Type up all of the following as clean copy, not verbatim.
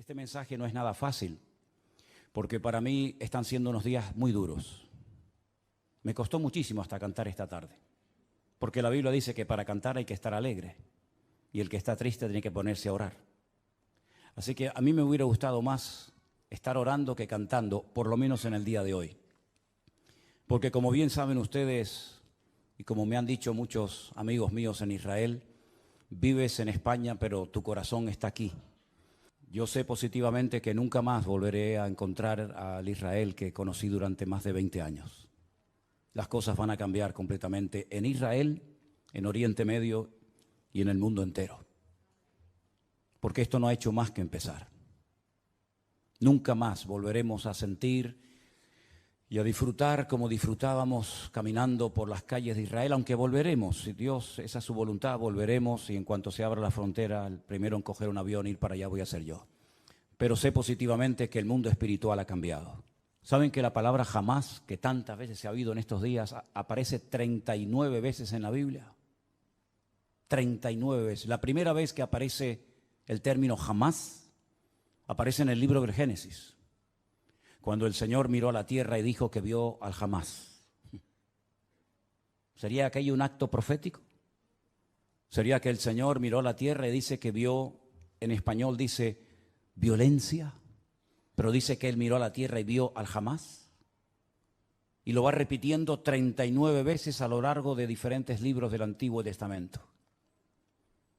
Este mensaje no es nada fácil, porque para mí están siendo unos días muy duros. Me costó muchísimo hasta cantar esta tarde, porque la Biblia dice que para cantar hay que estar alegre, y el que está triste tiene que ponerse a orar. Así que a mí me hubiera gustado más estar orando que cantando, por lo menos en el día de hoy. Porque como bien saben ustedes, y como me han dicho muchos amigos míos en Israel, vives en España, pero tu corazón está aquí. Yo sé positivamente que nunca más volveré a encontrar al Israel que conocí durante más de 20 años. Las cosas van a cambiar completamente en Israel, en Oriente Medio y en el mundo entero. Porque esto no ha hecho más que empezar. Nunca más volveremos a sentir y a disfrutar como disfrutábamos caminando por las calles de Israel, aunque volveremos, si Dios, esa es su voluntad, volveremos, y en cuanto se abra la frontera, el primero en coger un avión e ir para allá voy a ser yo. Pero sé positivamente que el mundo espiritual ha cambiado. ¿Saben que la palabra jamás, que tantas veces se ha oído en estos días, aparece 39 veces en la Biblia? 39 veces. La primera vez que aparece el término jamás, aparece en el libro del Génesis, cuando el Señor miró a la tierra y dijo que vio al jamás. ¿Sería aquello un acto profético? ¿Sería que el Señor miró a la tierra y dice que vio, en español dice violencia, pero dice que Él miró a la tierra y vio al jamás? Y lo va repitiendo 39 veces a lo largo de diferentes libros del Antiguo Testamento.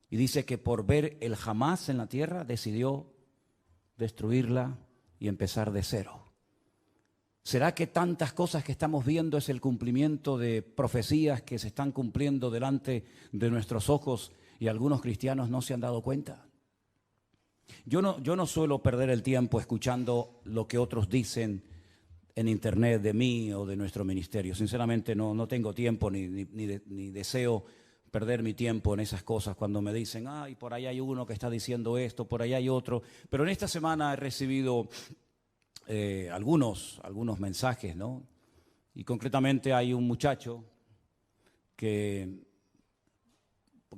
Y dice que por ver el jamás en la tierra decidió destruirla y empezar de cero. ¿Será que tantas cosas que estamos viendo es el cumplimiento de profecías que se están cumpliendo delante de nuestros ojos y algunos cristianos no se han dado cuenta? Yo no suelo perder el tiempo escuchando lo que otros dicen en internet de mí o de nuestro ministerio. Sinceramente no tengo tiempo ni deseo perder mi tiempo en esas cosas cuando me dicen, ay, por ahí hay uno que está diciendo esto, por ahí hay otro. Pero en esta semana he recibido algunos mensajes, ¿no? Y concretamente hay un muchacho porque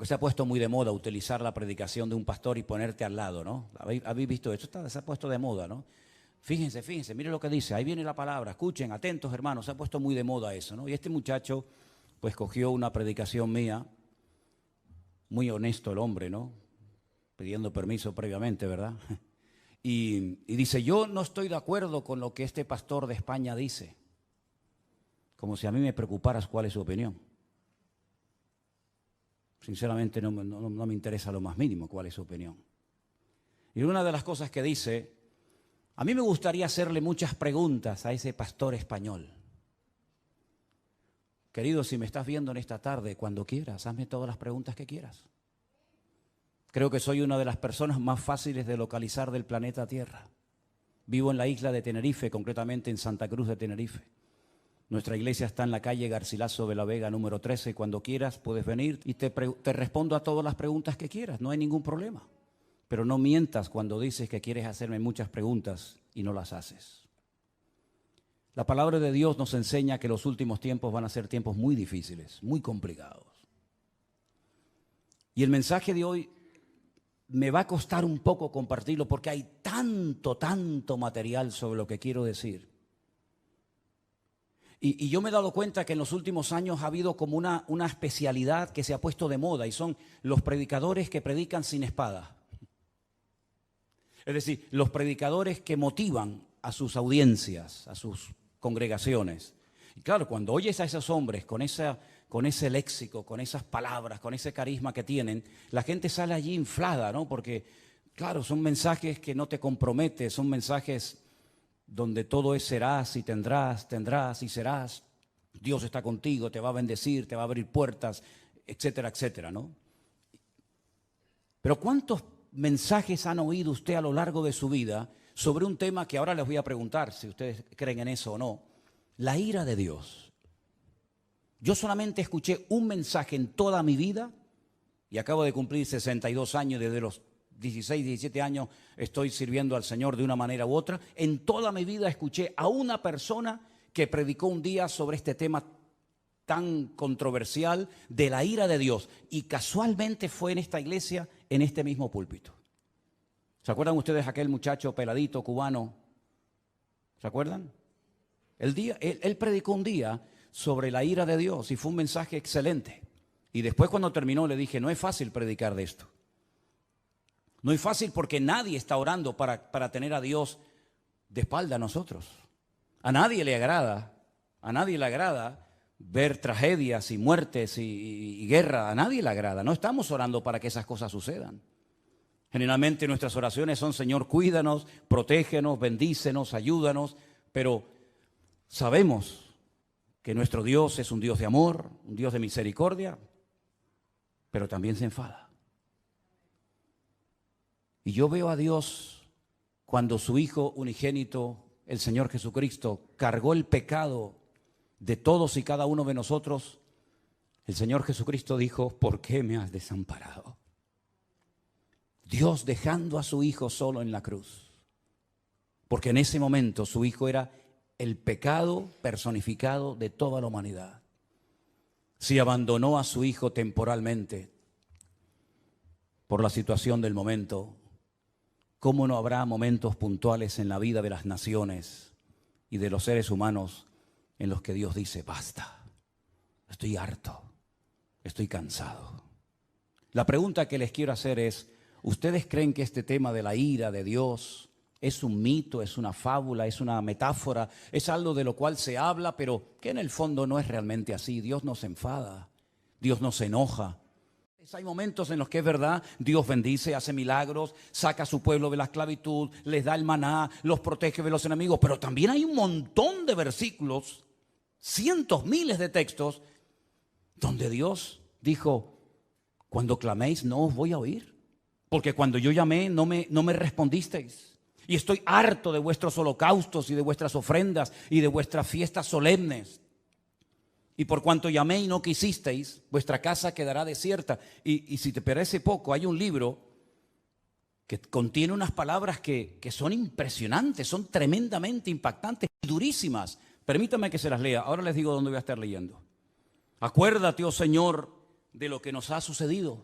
se ha puesto muy de moda utilizar la predicación de un pastor y ponerte al lado, ¿no? ¿Habéis visto esto? Se ha puesto de moda, ¿no? Fíjense, miren lo que dice, ahí viene la palabra, escuchen, atentos hermanos, se ha puesto muy de moda eso, ¿no? Y este muchacho pues cogió una predicación mía, muy honesto el hombre, ¿no? Pidiendo permiso previamente, ¿verdad? Y dice, yo no estoy de acuerdo con lo que este pastor de España dice. Como si a mí me preocuparas cuál es su opinión. Sinceramente no me interesa lo más mínimo cuál es su opinión. Y una de las cosas que dice, a mí me gustaría hacerle muchas preguntas a ese pastor español. Querido, si me estás viendo en esta tarde, cuando quieras, hazme todas las preguntas que quieras. Creo que soy una de las personas más fáciles de localizar del planeta Tierra. Vivo en la isla de Tenerife, concretamente en Santa Cruz de Tenerife. Nuestra iglesia está en la calle Garcilaso de la Vega, número 13. Cuando quieras puedes venir y te respondo a todas las preguntas que quieras, no hay ningún problema. Pero no mientas cuando dices que quieres hacerme muchas preguntas y no las haces. La palabra de Dios nos enseña que los últimos tiempos van a ser tiempos muy difíciles, muy complicados. Y el mensaje de hoy me va a costar un poco compartirlo porque hay tanto material sobre lo que quiero decir. Y yo me he dado cuenta que en los últimos años ha habido como una especialidad que se ha puesto de moda y son los predicadores que predican sin espada. Es decir, los predicadores que motivan a sus audiencias, a sus congregaciones. Y claro, cuando oyes a esos hombres con ese léxico, con esas palabras, con ese carisma que tienen, la gente sale allí inflada, ¿no? Porque, claro, son mensajes que no te comprometen, son mensajes donde todo es serás y tendrás y serás. Dios está contigo, te va a bendecir, te va a abrir puertas, etcétera, etcétera, ¿no? Pero ¿cuántos mensajes han oído usted a lo largo de su vida sobre un tema que ahora les voy a preguntar si ustedes creen en eso o no? La ira de Dios. Yo solamente escuché un mensaje en toda mi vida y acabo de cumplir 62 años, desde los 16, 17 años estoy sirviendo al Señor de una manera u otra. En toda mi vida escuché a una persona que predicó un día sobre este tema tan controversial de la ira de Dios y casualmente fue en esta iglesia, en este mismo púlpito. ¿Se acuerdan ustedes aquel muchacho peladito cubano? ¿Se acuerdan? Él predicó un día sobre la ira de Dios y fue un mensaje excelente. Y después cuando terminó le dije, no es fácil predicar de esto. No es fácil porque nadie está orando para tener a Dios de espalda a nosotros. A nadie le agrada ver tragedias y muertes y guerra. A nadie le agrada. No estamos orando para que esas cosas sucedan. Generalmente nuestras oraciones son, Señor, cuídanos, protégenos, bendícenos, ayúdanos. Pero sabemos que nuestro Dios es un Dios de amor, un Dios de misericordia, pero también se enfada. Y yo veo a Dios cuando su Hijo unigénito, el Señor Jesucristo, cargó el pecado de todos y cada uno de nosotros. El Señor Jesucristo dijo, ¿por qué me has desamparado? Dios dejando a su Hijo solo en la cruz. Porque en ese momento su Hijo era el pecado personificado de toda la humanidad. Si abandonó a su Hijo temporalmente por la situación del momento, ¿cómo no habrá momentos puntuales en la vida de las naciones y de los seres humanos en los que Dios dice, basta, estoy harto, estoy cansado? La pregunta que les quiero hacer es, ¿ustedes creen que este tema de la ira de Dios es un mito, es una fábula, es una metáfora, es algo de lo cual se habla, pero que en el fondo no es realmente así? Dios no se enfada, Dios no se enoja. Hay momentos en los que es verdad, Dios bendice, hace milagros, saca a su pueblo de la esclavitud, les da el maná, los protege de los enemigos, pero también hay un montón de versículos, cientos, miles de textos, donde Dios dijo, cuando claméis no os voy a oír, porque cuando yo llamé no me respondisteis. Y estoy harto de vuestros holocaustos y de vuestras ofrendas y de vuestras fiestas solemnes. Y por cuanto llamé y no quisisteis, vuestra casa quedará desierta. Y si te parece poco, hay un libro que contiene unas palabras que son impresionantes, son tremendamente impactantes y durísimas. Permítame que se las lea. Ahora les digo dónde voy a estar leyendo. Acuérdate, oh Señor, de lo que nos ha sucedido.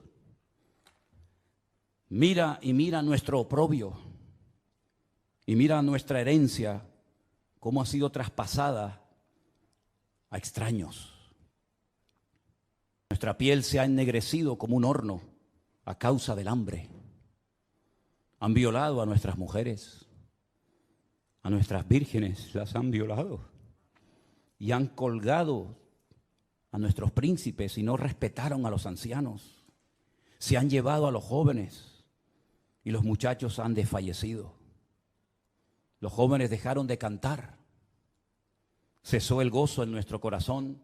Mira nuestro oprobio. Y mira nuestra herencia, cómo ha sido traspasada a extraños. Nuestra piel se ha ennegrecido como un horno a causa del hambre. Han violado a nuestras mujeres, a nuestras vírgenes las han violado y han colgado a nuestros príncipes y no respetaron a los ancianos. Se han llevado a los jóvenes y los muchachos han desfallecido. Los jóvenes dejaron de cantar. Cesó el gozo en nuestro corazón.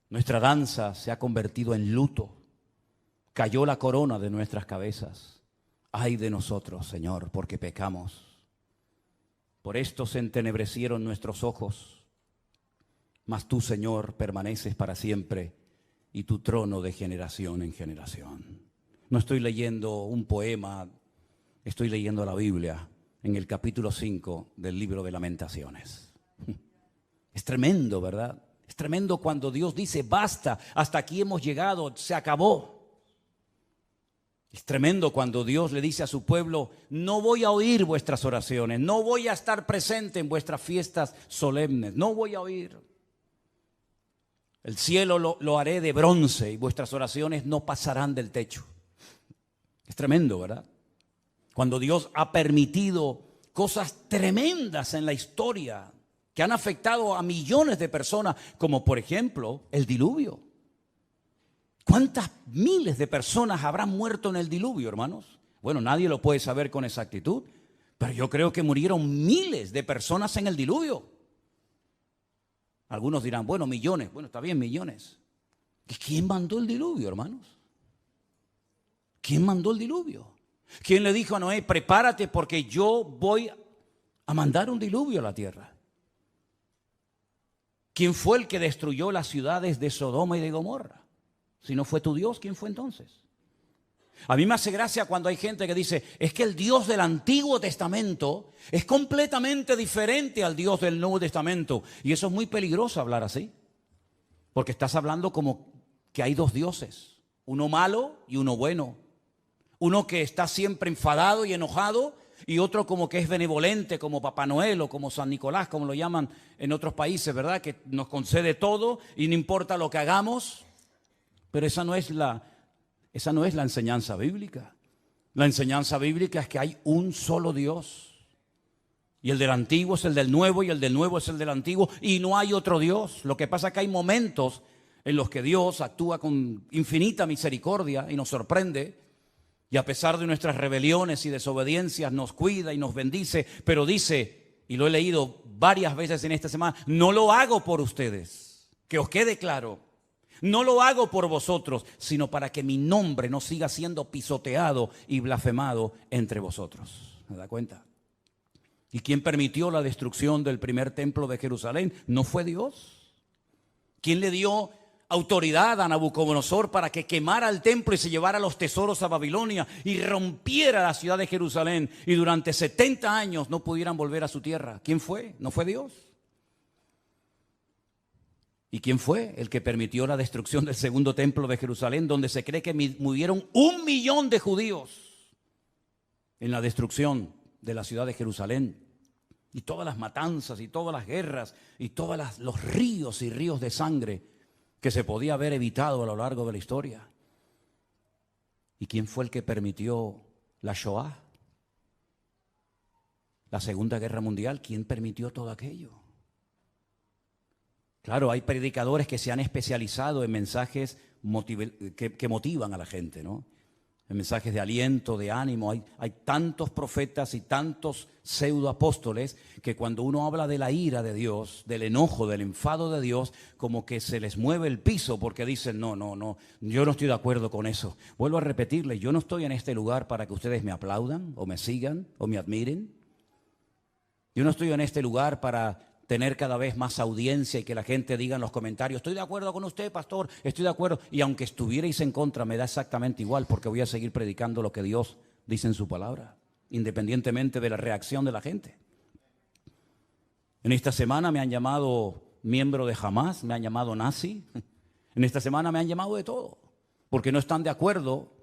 Nuestra danza se ha convertido en luto. Cayó la corona de nuestras cabezas. Ay de nosotros, Señor, porque pecamos. Por esto se entenebrecieron nuestros ojos. Mas tú, Señor, permaneces para siempre y tu trono de generación en generación. No estoy leyendo un poema, estoy leyendo la Biblia en el capítulo 5 del libro de Lamentaciones. Es tremendo, ¿verdad? Es tremendo cuando Dios dice, basta, hasta aquí hemos llegado, se acabó. Es tremendo cuando Dios le dice a su pueblo, no voy a oír vuestras oraciones, no voy a estar presente en vuestras fiestas solemnes, no voy a oír. El cielo lo haré de bronce y vuestras oraciones no pasarán del techo. Es tremendo, ¿verdad? Cuando Dios ha permitido cosas tremendas en la historia que han afectado a millones de personas, como por ejemplo el diluvio. ¿Cuántas miles de personas habrán muerto en el diluvio, hermanos? Bueno, nadie lo puede saber con exactitud, pero yo creo que murieron miles de personas en el diluvio. Algunos dirán, bueno, millones. Bueno, está bien, millones. ¿Quién mandó el diluvio, hermanos? ¿Quién mandó el diluvio? ¿Quién le dijo a Noé, prepárate porque yo voy a mandar un diluvio a la tierra? ¿Quién fue el que destruyó las ciudades de Sodoma y de Gomorra? Si no fue tu Dios, ¿quién fue entonces? A mí me hace gracia cuando hay gente que dice, es que el Dios del Antiguo Testamento es completamente diferente al Dios del Nuevo Testamento. Y eso es muy peligroso hablar así. Porque estás hablando como que hay dos dioses, uno malo y uno bueno. Uno que está siempre enfadado y enojado, y otro como que es benevolente, como Papá Noel o como San Nicolás, como lo llaman en otros países, ¿verdad? Que nos concede todo y no importa lo que hagamos. Pero esa no es la enseñanza bíblica. La enseñanza bíblica es que hay un solo Dios. Y el del antiguo es el del nuevo, y el del nuevo es el del antiguo, y no hay otro Dios. Lo que pasa es que hay momentos en los que Dios actúa con infinita misericordia y nos sorprende, y a pesar de nuestras rebeliones y desobediencias nos cuida y nos bendice, pero dice, y lo he leído varias veces en esta semana, no lo hago por ustedes, que os quede claro, no lo hago por vosotros, sino para que mi nombre no siga siendo pisoteado y blasfemado entre vosotros. ¿Me da cuenta? ¿Y quién permitió la destrucción del primer templo de Jerusalén? ¿No fue Dios? ¿Quién le dio autoridad a Nabucodonosor para que quemara el templo y se llevara los tesoros a Babilonia y rompiera la ciudad de Jerusalén y durante 70 años no pudieran volver a su tierra? ¿Quién fue? ¿No fue Dios? ¿Y quién fue el que permitió la destrucción del segundo templo de Jerusalén, donde se cree que murieron 1 millón de judíos en la destrucción de la ciudad de Jerusalén? Y todas las matanzas y todas las guerras y todos los ríos y ríos de sangre que se podía haber evitado a lo largo de la historia. ¿Y quién fue el que permitió la Shoah? La Segunda Guerra Mundial. ¿Quién permitió todo aquello? Claro, hay predicadores que se han especializado en mensajes que motivan a la gente, ¿no? En mensajes de aliento, de ánimo. Hay tantos profetas y tantos pseudoapóstoles que cuando uno habla de la ira de Dios, del enojo, del enfado de Dios, como que se les mueve el piso porque dicen, no, yo no estoy de acuerdo con eso. Vuelvo a repetirles, yo no estoy en este lugar para que ustedes me aplaudan o me sigan o me admiren. Yo no estoy en este lugar para tener cada vez más audiencia y que la gente diga en los comentarios, estoy de acuerdo con usted, pastor, estoy de acuerdo. Y aunque estuvierais en contra, me da exactamente igual, porque voy a seguir predicando lo que Dios dice en su palabra, independientemente de la reacción de la gente. En esta semana me han llamado miembro de Hamas, me han llamado nazi. En esta semana me han llamado de todo, porque no están de acuerdo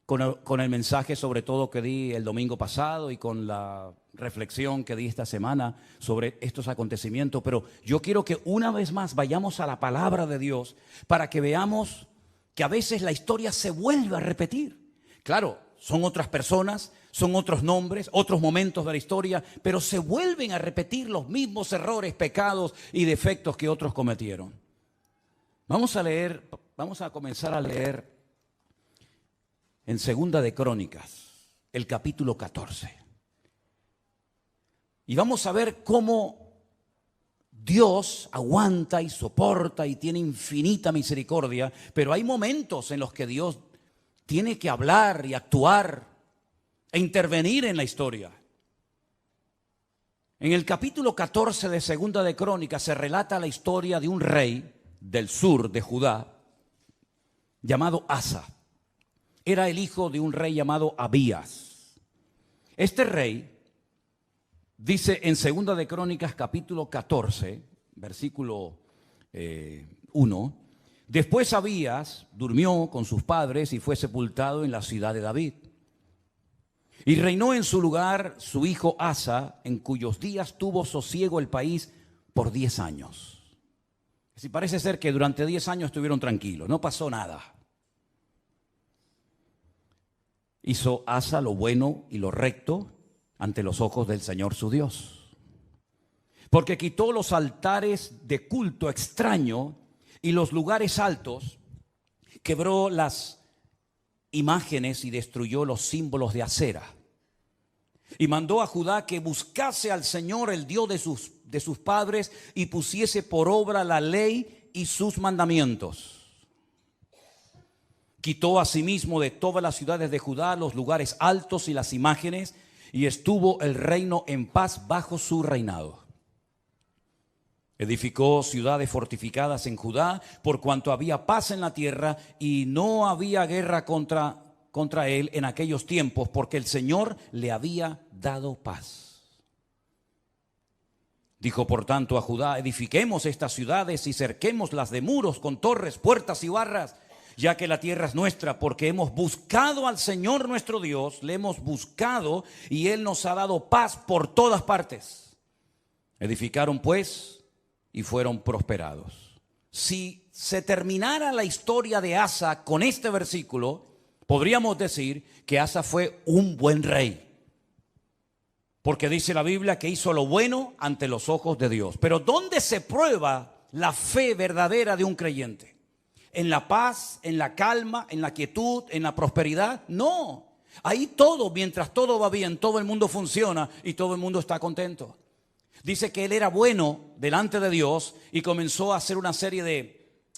con el mensaje, sobre todo que di el domingo pasado y con la reflexión que di esta semana sobre estos acontecimientos. Pero yo quiero que una vez más vayamos a la palabra de Dios para que veamos que a veces la historia se vuelve a repetir. Claro, son otras personas, son otros nombres, otros momentos de la historia, pero se vuelven a repetir los mismos errores, pecados y defectos que otros cometieron. Vamos a comenzar a leer en Segunda de Crónicas, el capítulo 14. Y vamos a ver cómo Dios aguanta y soporta y tiene infinita misericordia, pero hay momentos en los que Dios tiene que hablar y actuar e intervenir en la historia. En el capítulo 14 de Segunda de Crónicas se relata la historia de un rey del sur de Judá llamado Asa. Era el hijo de un rey llamado Abías. Este rey dice en Segunda de Crónicas capítulo 14, versículo 1, después Abías durmió con sus padres y fue sepultado en la ciudad de David. Y reinó en su lugar su hijo Asa, en cuyos días tuvo sosiego el país por 10 años. Así parece ser que durante 10 años estuvieron tranquilos, no pasó nada. Hizo Asa lo bueno y lo recto ante los ojos del Señor su Dios, porque quitó los altares de culto extraño y los lugares altos, quebró las imágenes y destruyó los símbolos de Acera, y mandó a Judá que buscase al Señor, el Dios de sus padres, y pusiese por obra la ley y sus mandamientos. Quitó asimismo de todas las ciudades de Judá los lugares altos y las imágenes, y estuvo el reino en paz bajo su reinado. Edificó ciudades fortificadas en Judá, por cuanto había paz en la tierra y no había guerra contra él en aquellos tiempos, porque el Señor le había dado paz. Dijo por tanto a Judá, edifiquemos estas ciudades y cerquémoslas de muros con torres, puertas y barras, ya que la tierra es nuestra, porque hemos buscado al Señor nuestro Dios, le hemos buscado y Él nos ha dado paz por todas partes. Edificaron pues y fueron prosperados. Si se terminara la historia de Asa con este versículo, podríamos decir que Asa fue un buen rey. Porque dice la Biblia que hizo lo bueno ante los ojos de Dios. Pero ¿dónde se prueba la fe verdadera de un creyente? ¿En la paz, en la calma, en la quietud, en la prosperidad? No. Ahí todo, mientras todo va bien, todo el mundo funciona y todo el mundo está contento. Dice que él era bueno delante de Dios y comenzó a hacer una serie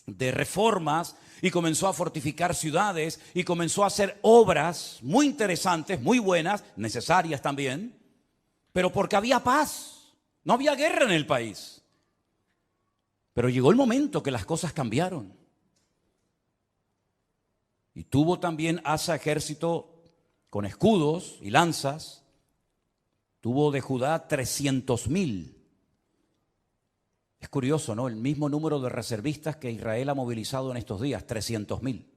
de reformas y comenzó a fortificar ciudades y comenzó a hacer obras muy interesantes, muy buenas, necesarias también, pero porque había paz, no había guerra en el país. Pero llegó el momento que las cosas cambiaron. Y tuvo también Asa ejército con escudos y lanzas. Tuvo de Judá 300,000. Es curioso, ¿no? El mismo número de reservistas que Israel ha movilizado en estos días, 300,000.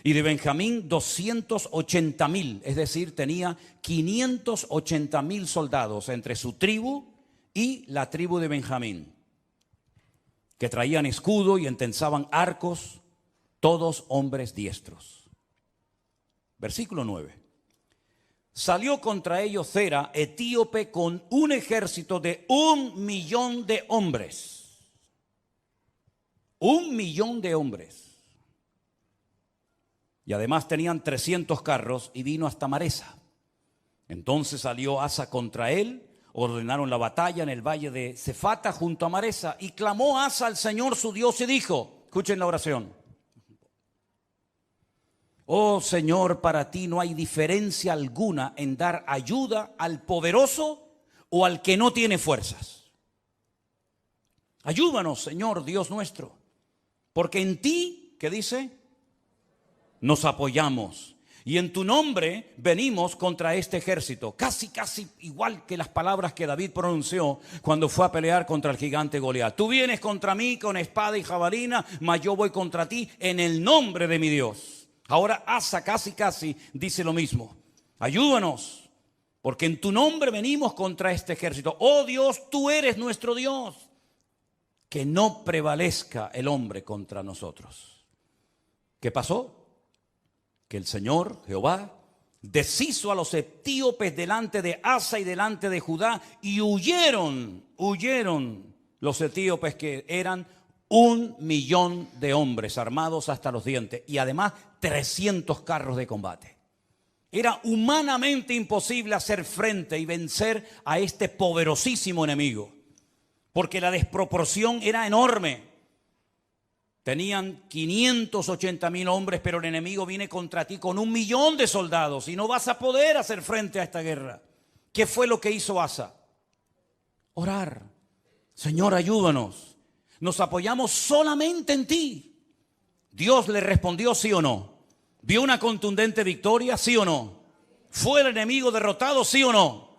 Y de Benjamín 280,000, es decir, tenía 580,000 soldados entre su tribu y la tribu de Benjamín, que traían escudo y entensaban arcos, todos hombres diestros. Versículo 9. Salió contra ellos Zera, etíope, con un ejército de 1,000,000 de hombres. 1,000,000 de hombres. Y además tenían 300 carros y vino hasta Maresa. Entonces salió Asa contra él, ordenaron la batalla en el valle de Cefata junto a Maresa, y clamó Asa al Señor su Dios y dijo, escuchen la oración: oh Señor, para ti no hay diferencia alguna en dar ayuda al poderoso o al que no tiene fuerzas. Ayúdanos, Señor Dios nuestro, porque en ti, ¿qué dice?, nos apoyamos, y en tu nombre venimos contra este ejército. Casi igual que las palabras que David pronunció cuando fue a pelear contra el gigante Goliat. Tú vienes contra mí con espada y jabalina, mas yo voy contra ti en el nombre de mi Dios. Ahora Asa casi dice lo mismo. Ayúdanos, porque en tu nombre venimos contra este ejército. Oh Dios, tú eres nuestro Dios. Que no prevalezca el hombre contra nosotros. ¿Qué pasó? Que el Señor, Jehová, deshizo a los etíopes delante de Asa y delante de Judá, y huyeron los etíopes, que eran 1,000,000 de hombres armados hasta los dientes, y además 300 carros de combate. Era humanamente imposible hacer frente y vencer a este poderosísimo enemigo, porque la desproporción era enorme. Tenían 580,000 hombres, pero el enemigo viene contra ti con 1,000,000 de soldados y no vas a poder hacer frente a esta guerra. ¿Qué fue lo que hizo Asa? Orar. Señor, ayúdanos. Nos apoyamos solamente en ti. Dios le respondió sí o no. ¿Vio una contundente victoria? Sí o no. ¿Fue el enemigo derrotado? Sí o no.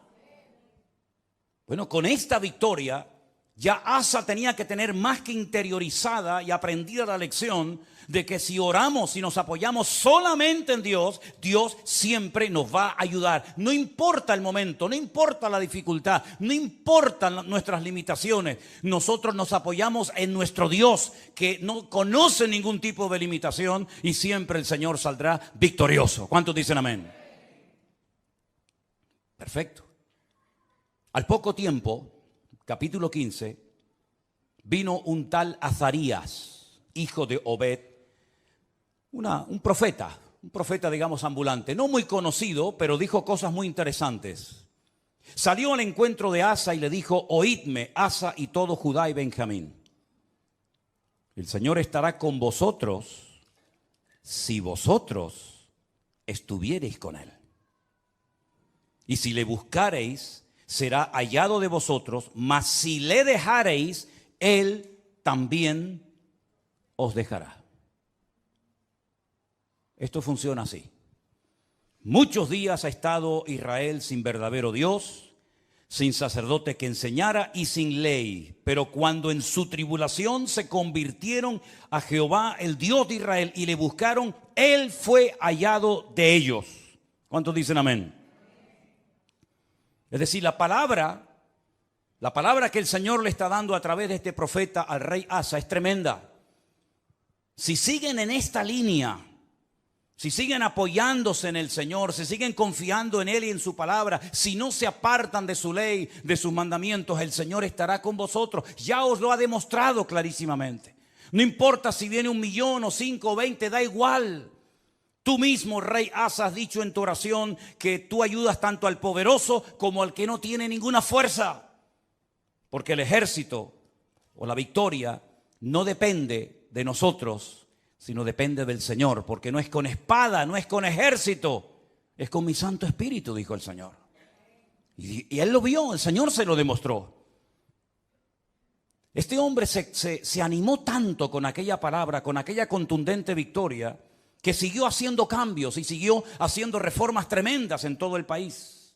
Bueno, con esta victoria ya Asa tenía que tener más que interiorizada y aprendida la lección de que si oramos y nos apoyamos solamente en Dios, Dios siempre nos va a ayudar. No importa el momento, no importa la dificultad, no importan nuestras limitaciones. Nosotros nos apoyamos en nuestro Dios, que no conoce ningún tipo de limitación, y siempre el Señor saldrá victorioso. ¿Cuántos dicen amén? Perfecto. Al poco tiempo, capítulo 15, vino un tal Azarías, hijo de Obed, un profeta, digamos, ambulante, no muy conocido, pero dijo cosas muy interesantes. Salió al encuentro de Asa y le dijo: oídme, Asa y todo Judá y Benjamín. El Señor estará con vosotros si vosotros estuviereis con él. Y si le buscareis, será hallado de vosotros, mas si le dejareis, él también os dejará. Esto funciona así. Muchos días ha estado Israel sin verdadero Dios, sin sacerdote que enseñara y sin ley. Pero cuando en su tribulación se convirtieron a Jehová, el Dios de Israel, y le buscaron, él fue hallado de ellos. ¿Cuántos dicen amén? Es decir, la palabra que el Señor le está dando a través de este profeta al rey Asa es tremenda. Si siguen en esta línea, si siguen apoyándose en el Señor, si siguen confiando en Él y en su palabra, si no se apartan de su ley, de sus mandamientos, el Señor estará con vosotros. Ya os lo ha demostrado clarísimamente. No importa si viene 1,000,000 o 5 o 20, da igual. Tú mismo, rey Asa, has dicho en tu oración que tú ayudas tanto al poderoso como al que no tiene ninguna fuerza. Porque el ejército o la victoria no depende de nosotros, sino depende del Señor, porque no es con espada, no es con ejército, es con mi Santo Espíritu, dijo el Señor. Y él lo vio, el Señor se lo demostró. Este hombre se animó tanto con aquella palabra, con aquella contundente victoria, que siguió haciendo cambios y siguió haciendo reformas tremendas en todo el país.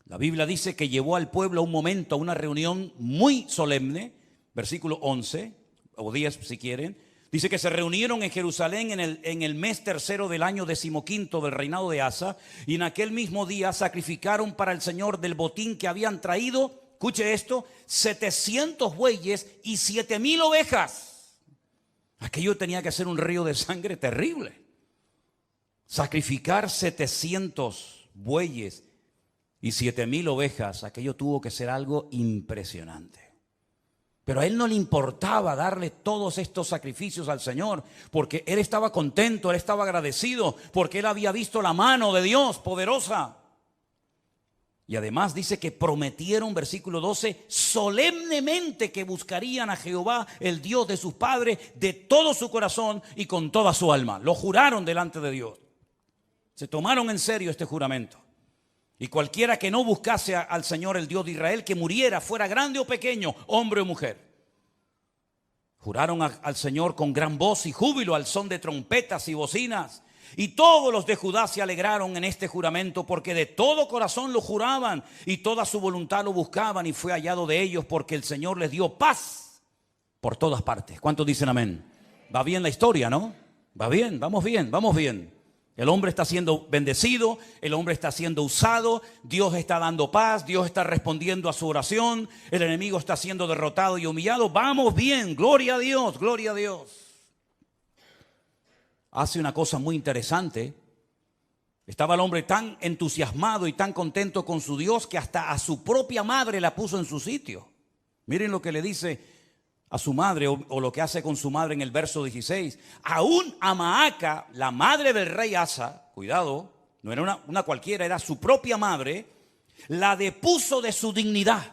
La Biblia dice que llevó al pueblo a un momento, a una reunión muy solemne, versículo 11, o 10 si quieren. Dice que se reunieron en Jerusalén en el mes tercero del año 15º del reinado de Asa, y en aquel mismo día sacrificaron para el Señor del botín que habían traído, escuche esto, 700 bueyes y 7,000 ovejas. Aquello tenía que ser un río de sangre terrible. Sacrificar 700 bueyes y 7,000 ovejas, aquello tuvo que ser algo impresionante. Pero a él no le importaba darle todos estos sacrificios al Señor, porque él estaba contento, él estaba agradecido, porque él había visto la mano de Dios poderosa. Y además dice que prometieron, versículo 12, solemnemente que buscarían a Jehová, el Dios de sus padres, de todo su corazón y con toda su alma. Lo juraron delante de Dios. Se tomaron en serio este juramento. Y cualquiera que no buscase al Señor, el Dios de Israel, que muriera, fuera grande o pequeño, hombre o mujer. Juraron al Señor con gran voz y júbilo, al son de trompetas y bocinas. Y todos los de Judá se alegraron en este juramento, porque de todo corazón lo juraban y toda su voluntad lo buscaban, y fue hallado de ellos, porque el Señor les dio paz por todas partes. ¿Cuántos dicen amén? Va bien la historia, ¿no? Va bien, vamos bien, vamos bien. El hombre está siendo bendecido, el hombre está siendo usado, Dios está dando paz, Dios está respondiendo a su oración, el enemigo está siendo derrotado y humillado. Vamos bien, gloria a Dios, gloria a Dios. Hace una cosa muy interesante. Estaba el hombre tan entusiasmado y tan contento con su Dios que hasta a su propia madre la puso en su sitio. Miren lo que le dice a su madre, o lo que hace con su madre en el verso 16. Aún a Maaca, la madre del rey Asa, cuidado, no era una cualquiera, era su propia madre, la depuso de su dignidad,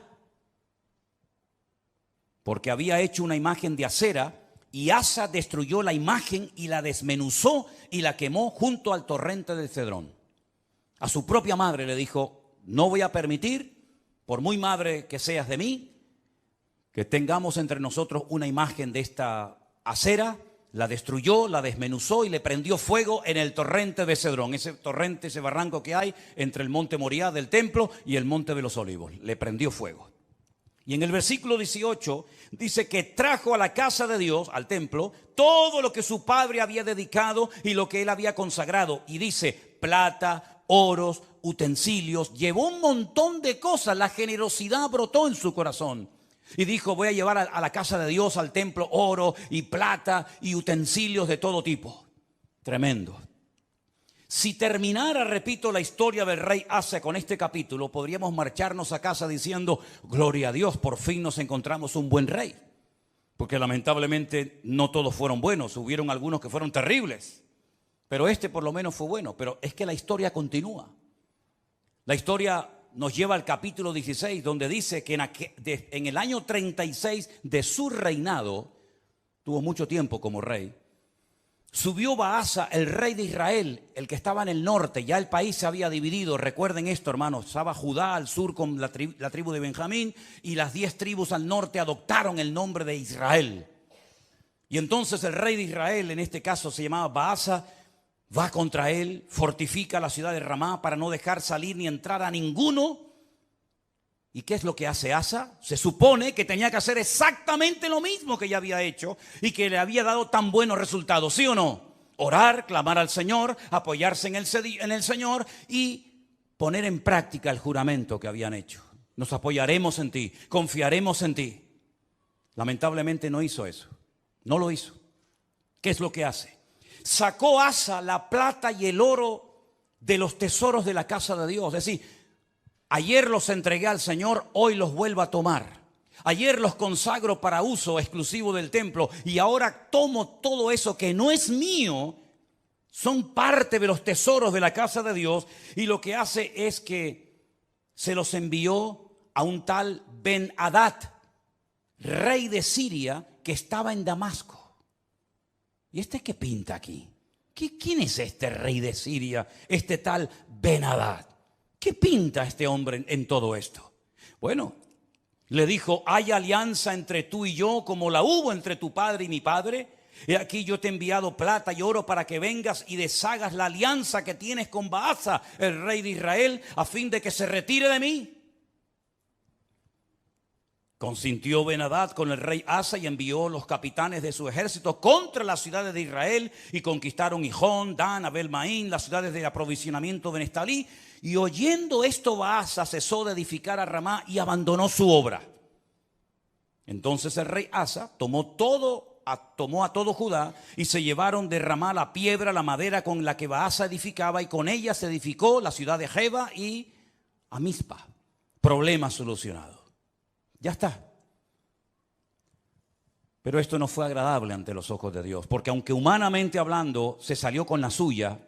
porque había hecho una imagen de acera, y Asa destruyó la imagen y la desmenuzó y la quemó junto al torrente del Cedrón. A su propia madre le dijo: no voy a permitir, por muy madre que seas de mí, que tengamos entre nosotros una imagen de esta acera. La destruyó, la desmenuzó y le prendió fuego en el torrente de Cedrón. Ese torrente, ese barranco que hay entre el monte Moriah del templo y el monte de los olivos. Le prendió fuego. Y en el versículo 18 dice que trajo a la casa de Dios, al templo, todo lo que su padre había dedicado y lo que él había consagrado. Y dice: plata, oros, utensilios. Llevó un montón de cosas. La generosidad brotó en su corazón. Y dijo: voy a llevar a la casa de Dios, al templo, oro y plata y utensilios de todo tipo. Tremendo. Si terminara, repito, la historia del rey Asa con este capítulo, podríamos marcharnos a casa diciendo: gloria a Dios, por fin nos encontramos un buen rey. Porque lamentablemente no todos fueron buenos, hubieron algunos que fueron terribles. Pero este por lo menos fue bueno. Pero es que la historia continúa. La historia nos lleva al capítulo 16, donde dice que en el año 36 de su reinado, tuvo mucho tiempo como rey, subió Baasa, el rey de Israel, el que estaba en el norte. Ya el país se había dividido. Recuerden esto, hermanos. Estaba Judá al sur con la tribu de Benjamín, y las 10 tribus al norte adoptaron el nombre de Israel. Y entonces el rey de Israel, en este caso se llamaba Baasa, va contra él, fortifica la ciudad de Ramá para no dejar salir ni entrar a ninguno ¿Y qué es lo que hace Asa? Se supone que tenía que hacer exactamente lo mismo que ya había hecho y que le había dado tan buenos resultados, ¿sí o no? Orar, clamar al Señor, apoyarse en el Señor y poner en práctica el juramento que habían hecho. Nos apoyaremos en ti, confiaremos en ti. Lamentablemente no hizo eso, no lo hizo. ¿Qué es lo que hace? Sacó Asa la plata y el oro de los tesoros de la casa de Dios, es decir, ayer los entregué al Señor, hoy los vuelvo a tomar. Ayer los consagro para uso exclusivo del templo y ahora tomo todo eso que no es mío, son parte de los tesoros de la casa de Dios, y lo que hace es que se los envió a un tal Ben-Hadad, rey de Siria, que estaba en Damasco. ¿Y este qué pinta aquí? ¿Quién es este rey de Siria, este tal Ben-Hadad? ¿Qué pinta este hombre en todo esto? Bueno, le dijo, hay alianza entre tú y yo como la hubo entre tu padre y mi padre. He aquí yo te he enviado plata y oro para que vengas y deshagas la alianza que tienes con Baasa, el rey de Israel, a fin de que se retire de mí. Consintió Ben-Hadad con el rey Asa y envió los capitanes de su ejército contra las ciudades de Israel y conquistaron Gijón, Dan, Abel-Maín, las ciudades de aprovisionamiento de Neftalí. Y oyendo esto, Baasa cesó de edificar a Ramá y abandonó su obra. Entonces el rey Asa tomó a todo Judá y se llevaron de Ramá la piedra, la madera con la que Baasa edificaba, y con ella se edificó la ciudad de Jeba y a Mizpa. Problema solucionado. Ya está. Pero esto no fue agradable ante los ojos de Dios, porque aunque humanamente hablando se salió con la suya,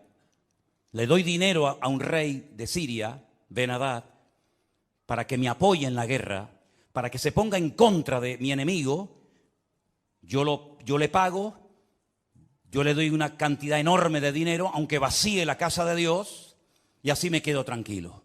le doy dinero a un rey de Siria, Ben-Hadad, para que me apoye en la guerra, para que se ponga en contra de mi enemigo. Yo le pago, yo le doy una cantidad enorme de dinero, aunque vacíe la casa de Dios, y así me quedo tranquilo.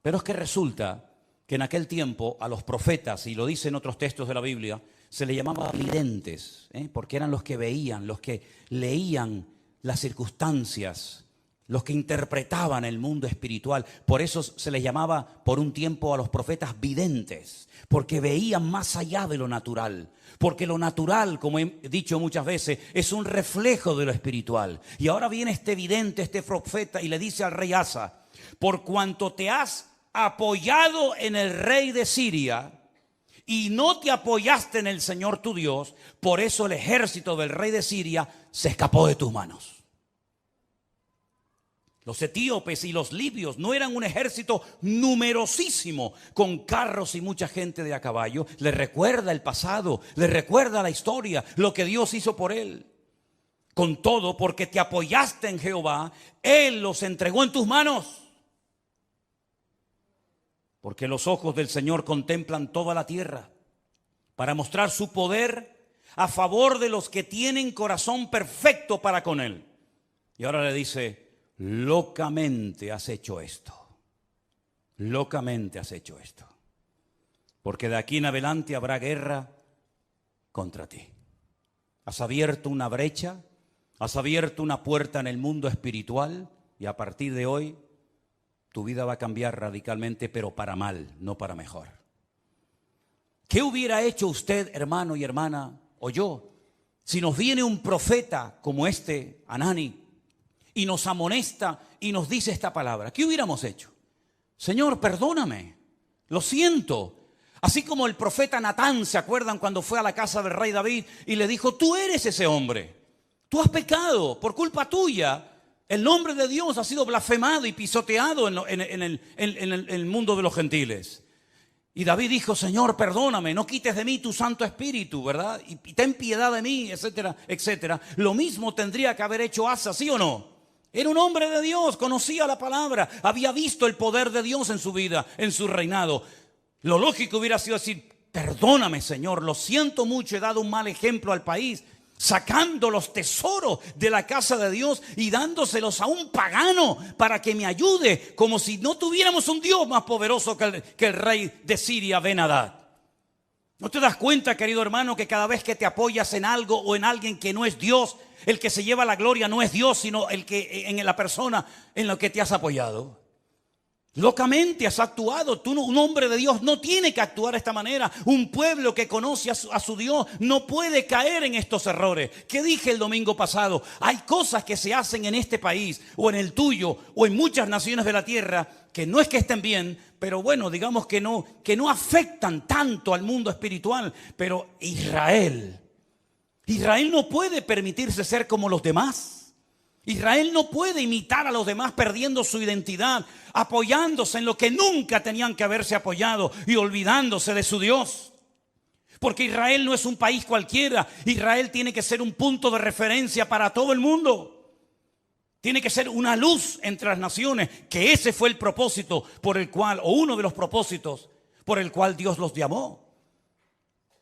Pero es que resulta que en aquel tiempo a los profetas, y lo dicen otros textos de la Biblia, se les llamaba videntes, porque eran los que veían, los que leían las circunstancias, los que interpretaban el mundo espiritual. Por eso se les llamaba por un tiempo a los profetas videntes, porque veían más allá de lo natural. Porque lo natural, como he dicho muchas veces, es un reflejo de lo espiritual. Y ahora viene este vidente, este profeta, y le dice al rey Asa, por cuanto te has apoyado en el rey de Siria y no te apoyaste en el Señor tu Dios, por eso el ejército del rey de Siria se escapó de tus manos. Los etíopes y los libios no eran un ejército numerosísimo con carros y mucha gente de a caballo. Le recuerda el pasado, le recuerda la historia, lo que Dios hizo por él. Con todo, porque te apoyaste en Jehová, Él los entregó en tus manos. Porque los ojos del Señor contemplan toda la tierra para mostrar su poder a favor de los que tienen corazón perfecto para con Él. Y ahora le dice, locamente has hecho esto. Locamente has hecho esto. Porque de aquí en adelante habrá guerra contra ti. Has abierto una brecha, has abierto una puerta en el mundo espiritual y a partir de hoy tu vida va a cambiar radicalmente, pero para mal, no para mejor. ¿Qué hubiera hecho usted, hermano y hermana, o yo, si nos viene un profeta como este, Hanani, y nos amonesta y nos dice esta palabra? ¿Qué hubiéramos hecho? Señor, perdóname, lo siento. Así como el profeta Natán, ¿se acuerdan cuando fue a la casa del rey David y le dijo, tú eres ese hombre, tú has pecado por culpa tuya? El nombre de Dios ha sido blasfemado y pisoteado en el mundo de los gentiles. Y David dijo, Señor, perdóname, no quites de mí tu Santo Espíritu, ¿verdad? Y ten piedad de mí, etcétera, etcétera. Lo mismo tendría que haber hecho Asa, ¿sí o no? Era un hombre de Dios, conocía la palabra, había visto el poder de Dios en su vida, en su reinado. Lo lógico hubiera sido decir, perdóname, Señor, lo siento mucho, he dado un mal ejemplo al país, sacando los tesoros de la casa de Dios y dándoselos a un pagano para que me ayude, como si no tuviéramos un Dios más poderoso que el rey de Siria, Ben-Hadad. ¿No te das cuenta, querido hermano, que cada vez que te apoyas en algo o en alguien que no es Dios, el que se lleva la gloria no es Dios, sino el que en la persona en la que te has apoyado? Locamente has actuado. Tú, un hombre de Dios, no tiene que actuar de esta manera. Un pueblo que conoce a su Dios no puede caer en estos errores. ¿Qué dije el domingo pasado? Hay cosas que se hacen en este país, o en el tuyo, o en muchas naciones de la tierra, que no es que estén bien, pero bueno, digamos que no afectan tanto al mundo espiritual. Pero Israel no puede permitirse ser como los demás. Israel no puede imitar a los demás perdiendo su identidad, apoyándose en lo que nunca tenían que haberse apoyado y olvidándose de su Dios. Porque Israel no es un país cualquiera. Israel tiene que ser un punto de referencia para todo el mundo. Tiene que ser una luz entre las naciones, que ese fue el propósito por el cual, o uno de los propósitos por el cual Dios los llamó.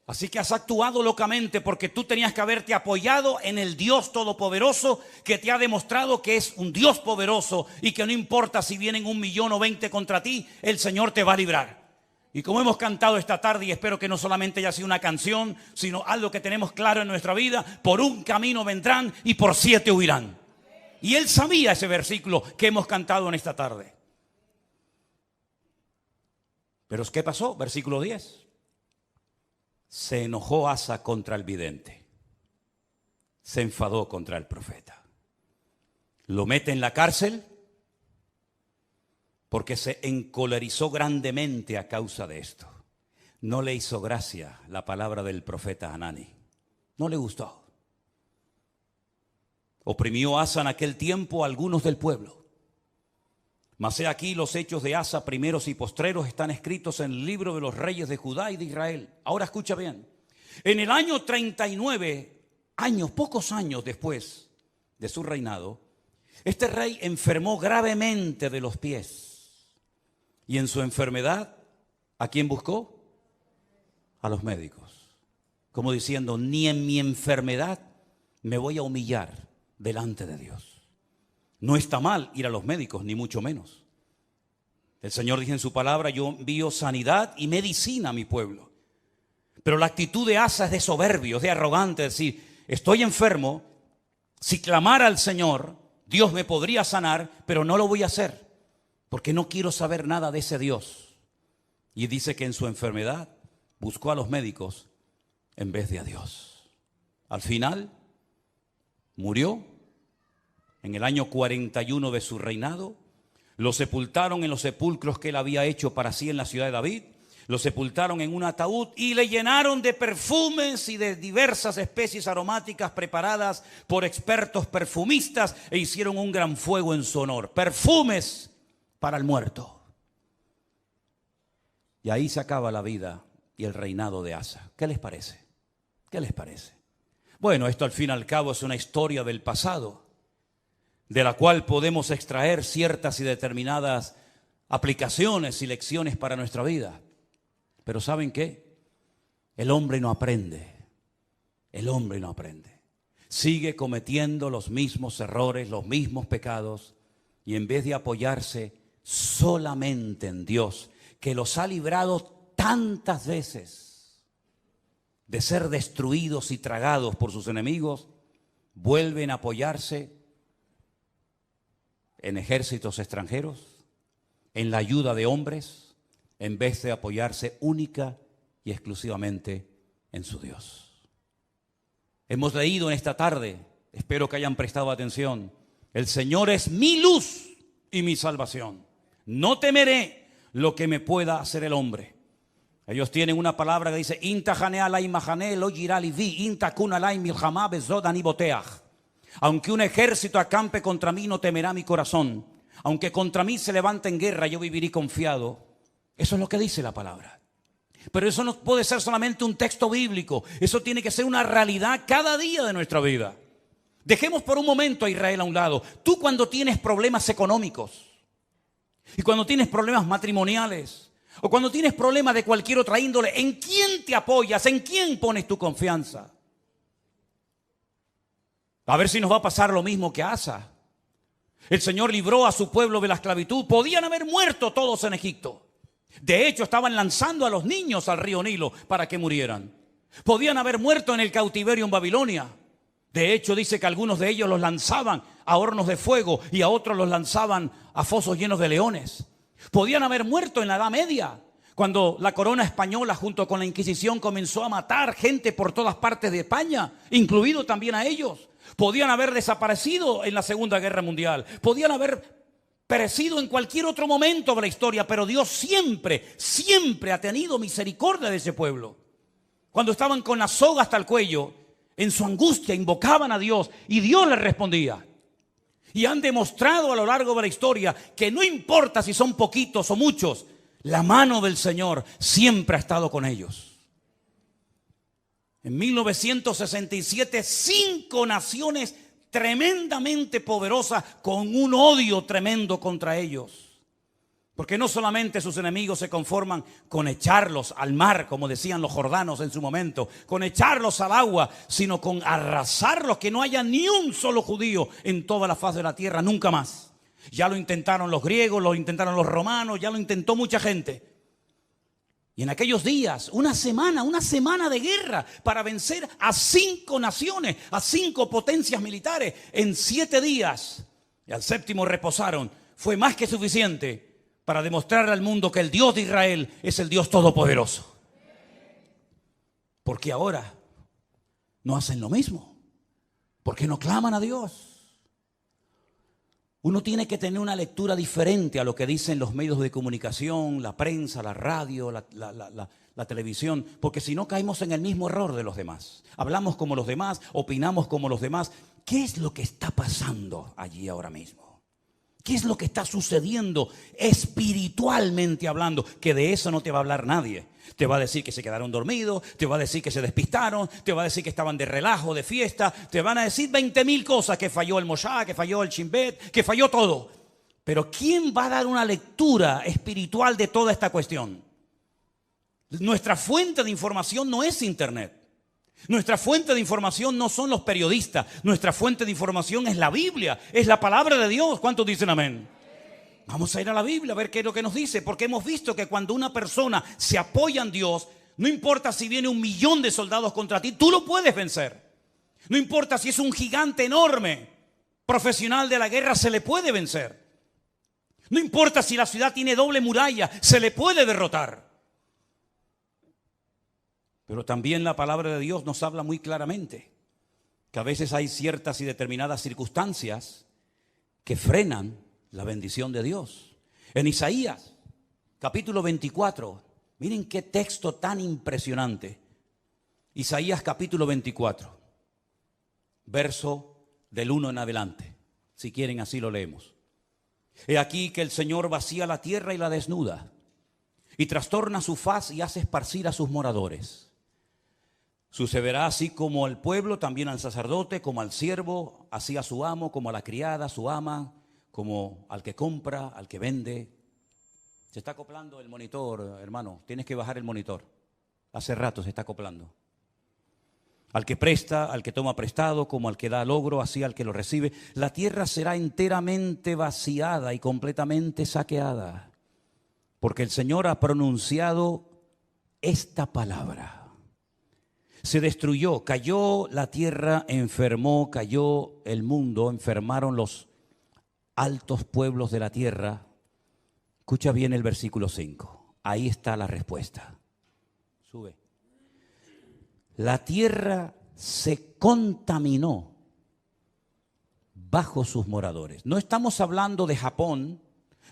Así que has actuado locamente porque tú tenías que haberte apoyado en el Dios Todopoderoso, que te ha demostrado que es un Dios poderoso y que no importa si vienen 1 millón o 20 contra ti, el Señor te va a librar. Y como hemos cantado esta tarde, y espero que no solamente haya sido una canción, sino algo que tenemos claro en nuestra vida: por un camino vendrán y por 7 huirán. Y él sabía ese versículo que hemos cantado en esta tarde. Pero ¿qué pasó? Versículo 10. Se enojó Asa contra el vidente. Se enfadó contra el profeta. Lo mete en la cárcel porque se encolerizó grandemente a causa de esto. No le hizo gracia la palabra del profeta Hanani. No le gustó. Oprimió Asa en aquel tiempo a algunos del pueblo. Mas he aquí los hechos de Asa, primeros y postreros, están escritos en el libro de los reyes de Judá y de Israel. Ahora escucha bien. En el año 39, pocos años después de su reinado, este rey enfermó gravemente de los pies. Y en su enfermedad, ¿a quién buscó? A los médicos. Como diciendo, ni en mi enfermedad me voy a humillar delante de Dios. No está mal ir a los médicos, ni mucho menos. El Señor dice en su palabra: yo envío sanidad y medicina a mi pueblo. Pero la actitud de Asa es de soberbio, es de arrogante, es decir, estoy enfermo, si clamara al Señor, Dios me podría sanar, pero no lo voy a hacer, porque no quiero saber nada de ese Dios. Y dice que en su enfermedad buscó a los médicos en vez de a Dios. Al final, murió. En el año 41 de su reinado, lo sepultaron en los sepulcros que él había hecho para sí en la ciudad de David. Lo sepultaron en un ataúd y le llenaron de perfumes y de diversas especies aromáticas preparadas por expertos perfumistas, e hicieron un gran fuego en su honor. Perfumes para el muerto. Y ahí se acaba la vida y el reinado de Asa. ¿Qué les parece? ¿Qué les parece? Bueno, esto al fin y al cabo es una historia del pasado, de la cual podemos extraer ciertas y determinadas aplicaciones y lecciones para nuestra vida. Pero ¿saben qué? El hombre no aprende. El hombre no aprende. Sigue cometiendo los mismos errores, los mismos pecados, y en vez de apoyarse solamente en Dios, que los ha librado tantas veces de ser destruidos y tragados por sus enemigos, vuelven a apoyarse en ejércitos extranjeros, en la ayuda de hombres, en vez de apoyarse única y exclusivamente en su Dios. Hemos leído en esta tarde, espero que hayan prestado atención: el Señor es mi luz y mi salvación. No temeré lo que me pueda hacer el hombre. Ellos tienen una palabra que dice: aunque un ejército acampe contra mí, no temerá mi corazón. Aunque contra mí se levante en guerra, yo viviré confiado. Eso es lo que dice la palabra. Pero eso no puede ser solamente un texto bíblico. Eso tiene que ser una realidad cada día de nuestra vida. Dejemos por un momento a Israel a un lado. Tú, cuando tienes problemas económicos, y cuando tienes problemas matrimoniales, o cuando tienes problemas de cualquier otra índole, ¿en quién te apoyas? ¿En quién pones tu confianza? A ver si nos va a pasar lo mismo que a Asa. El Señor libró a su pueblo de la esclavitud. Podían haber muerto todos en Egipto. De hecho, estaban lanzando a los niños al río Nilo para que murieran. Podían haber muerto en el cautiverio en Babilonia. De hecho, dice que algunos de ellos los lanzaban a hornos de fuego y a otros los lanzaban a fosos llenos de leones. Podían haber muerto en la Edad Media, cuando la corona española junto con la Inquisición comenzó a matar gente por todas partes de España, incluido también a ellos. Podían haber desaparecido en la Segunda Guerra Mundial. Podían haber perecido en cualquier otro momento de la historia, pero Dios siempre, siempre ha tenido misericordia de ese pueblo. Cuando estaban con la soga hasta el cuello, en su angustia invocaban a Dios y Dios les respondía. Y han demostrado a lo largo de la historia que no importa si son poquitos o muchos, la mano del Señor siempre ha estado con ellos. En 1967, 5 naciones tremendamente poderosas con un odio tremendo contra ellos. Porque no solamente sus enemigos se conforman con echarlos al mar, como decían los jordanos en su momento, con echarlos al agua, sino con arrasarlos, que no haya ni un solo judío en toda la faz de la tierra, nunca más. Ya lo intentaron los griegos, lo intentaron los romanos, ya lo intentó mucha gente. Y en aquellos días, una semana de guerra para vencer a 5 naciones, a 5 potencias militares en 7 días. Y al 7º reposaron. Fue más que suficiente para demostrar al mundo que el Dios de Israel es el Dios todopoderoso. Porque ahora no hacen lo mismo. Porque no claman a Dios. Uno tiene que tener una lectura diferente a lo que dicen los medios de comunicación, la prensa, la radio, la televisión, porque si no caemos en el mismo error de los demás. Hablamos como los demás, opinamos como los demás. ¿Qué es lo que está pasando allí ahora mismo? ¿Qué es lo que está sucediendo espiritualmente hablando? Que de eso no te va a hablar nadie. Te va a decir que se quedaron dormidos, te va a decir que se despistaron, te va a decir que estaban de relajo, de fiesta, te van a decir 20.000 cosas, que falló el Moshá, que falló el Chimbet, que falló todo. Pero ¿quién va a dar una lectura espiritual de toda esta cuestión? Nuestra fuente de información no es Internet. Nuestra fuente de información no son los periodistas. Nuestra fuente de información es la Biblia, es la palabra de Dios. ¿Cuántos dicen amén? Vamos a ir a la Biblia a ver qué es lo que nos dice, porque hemos visto que cuando una persona se apoya en Dios, no importa si viene 1.000.000 de soldados contra ti, tú lo puedes vencer. No importa si es un gigante enorme, profesional de la guerra, se le puede vencer. No importa si la ciudad tiene doble muralla, se le puede derrotar. Pero también la palabra de Dios nos habla muy claramente que a veces hay ciertas y determinadas circunstancias que frenan la bendición de Dios. En Isaías, capítulo 24, miren qué texto tan impresionante. Isaías capítulo 24, verso del 1 en adelante. Si quieren, así lo leemos. He aquí que el Señor vacía la tierra y la desnuda, y trastorna su faz y hace esparcir a sus moradores. Sucederá así como al pueblo, también al sacerdote, como al siervo, así a su amo, como a la criada, su ama, como al que compra, al que vende. Se está acoplando el monitor, hermano. Tienes que bajar el monitor. Hace rato se está acoplando. Al que presta, al que toma prestado, como al que da logro, así al que lo recibe. La tierra será enteramente vaciada y completamente saqueada, porque el Señor ha pronunciado esta palabra. Se destruyó, cayó la tierra, enfermó, cayó el mundo, enfermaron los altos pueblos de la tierra. Escucha bien el versículo 5. Ahí está la respuesta. Sube. La tierra se contaminó bajo sus moradores. No estamos hablando de Japón,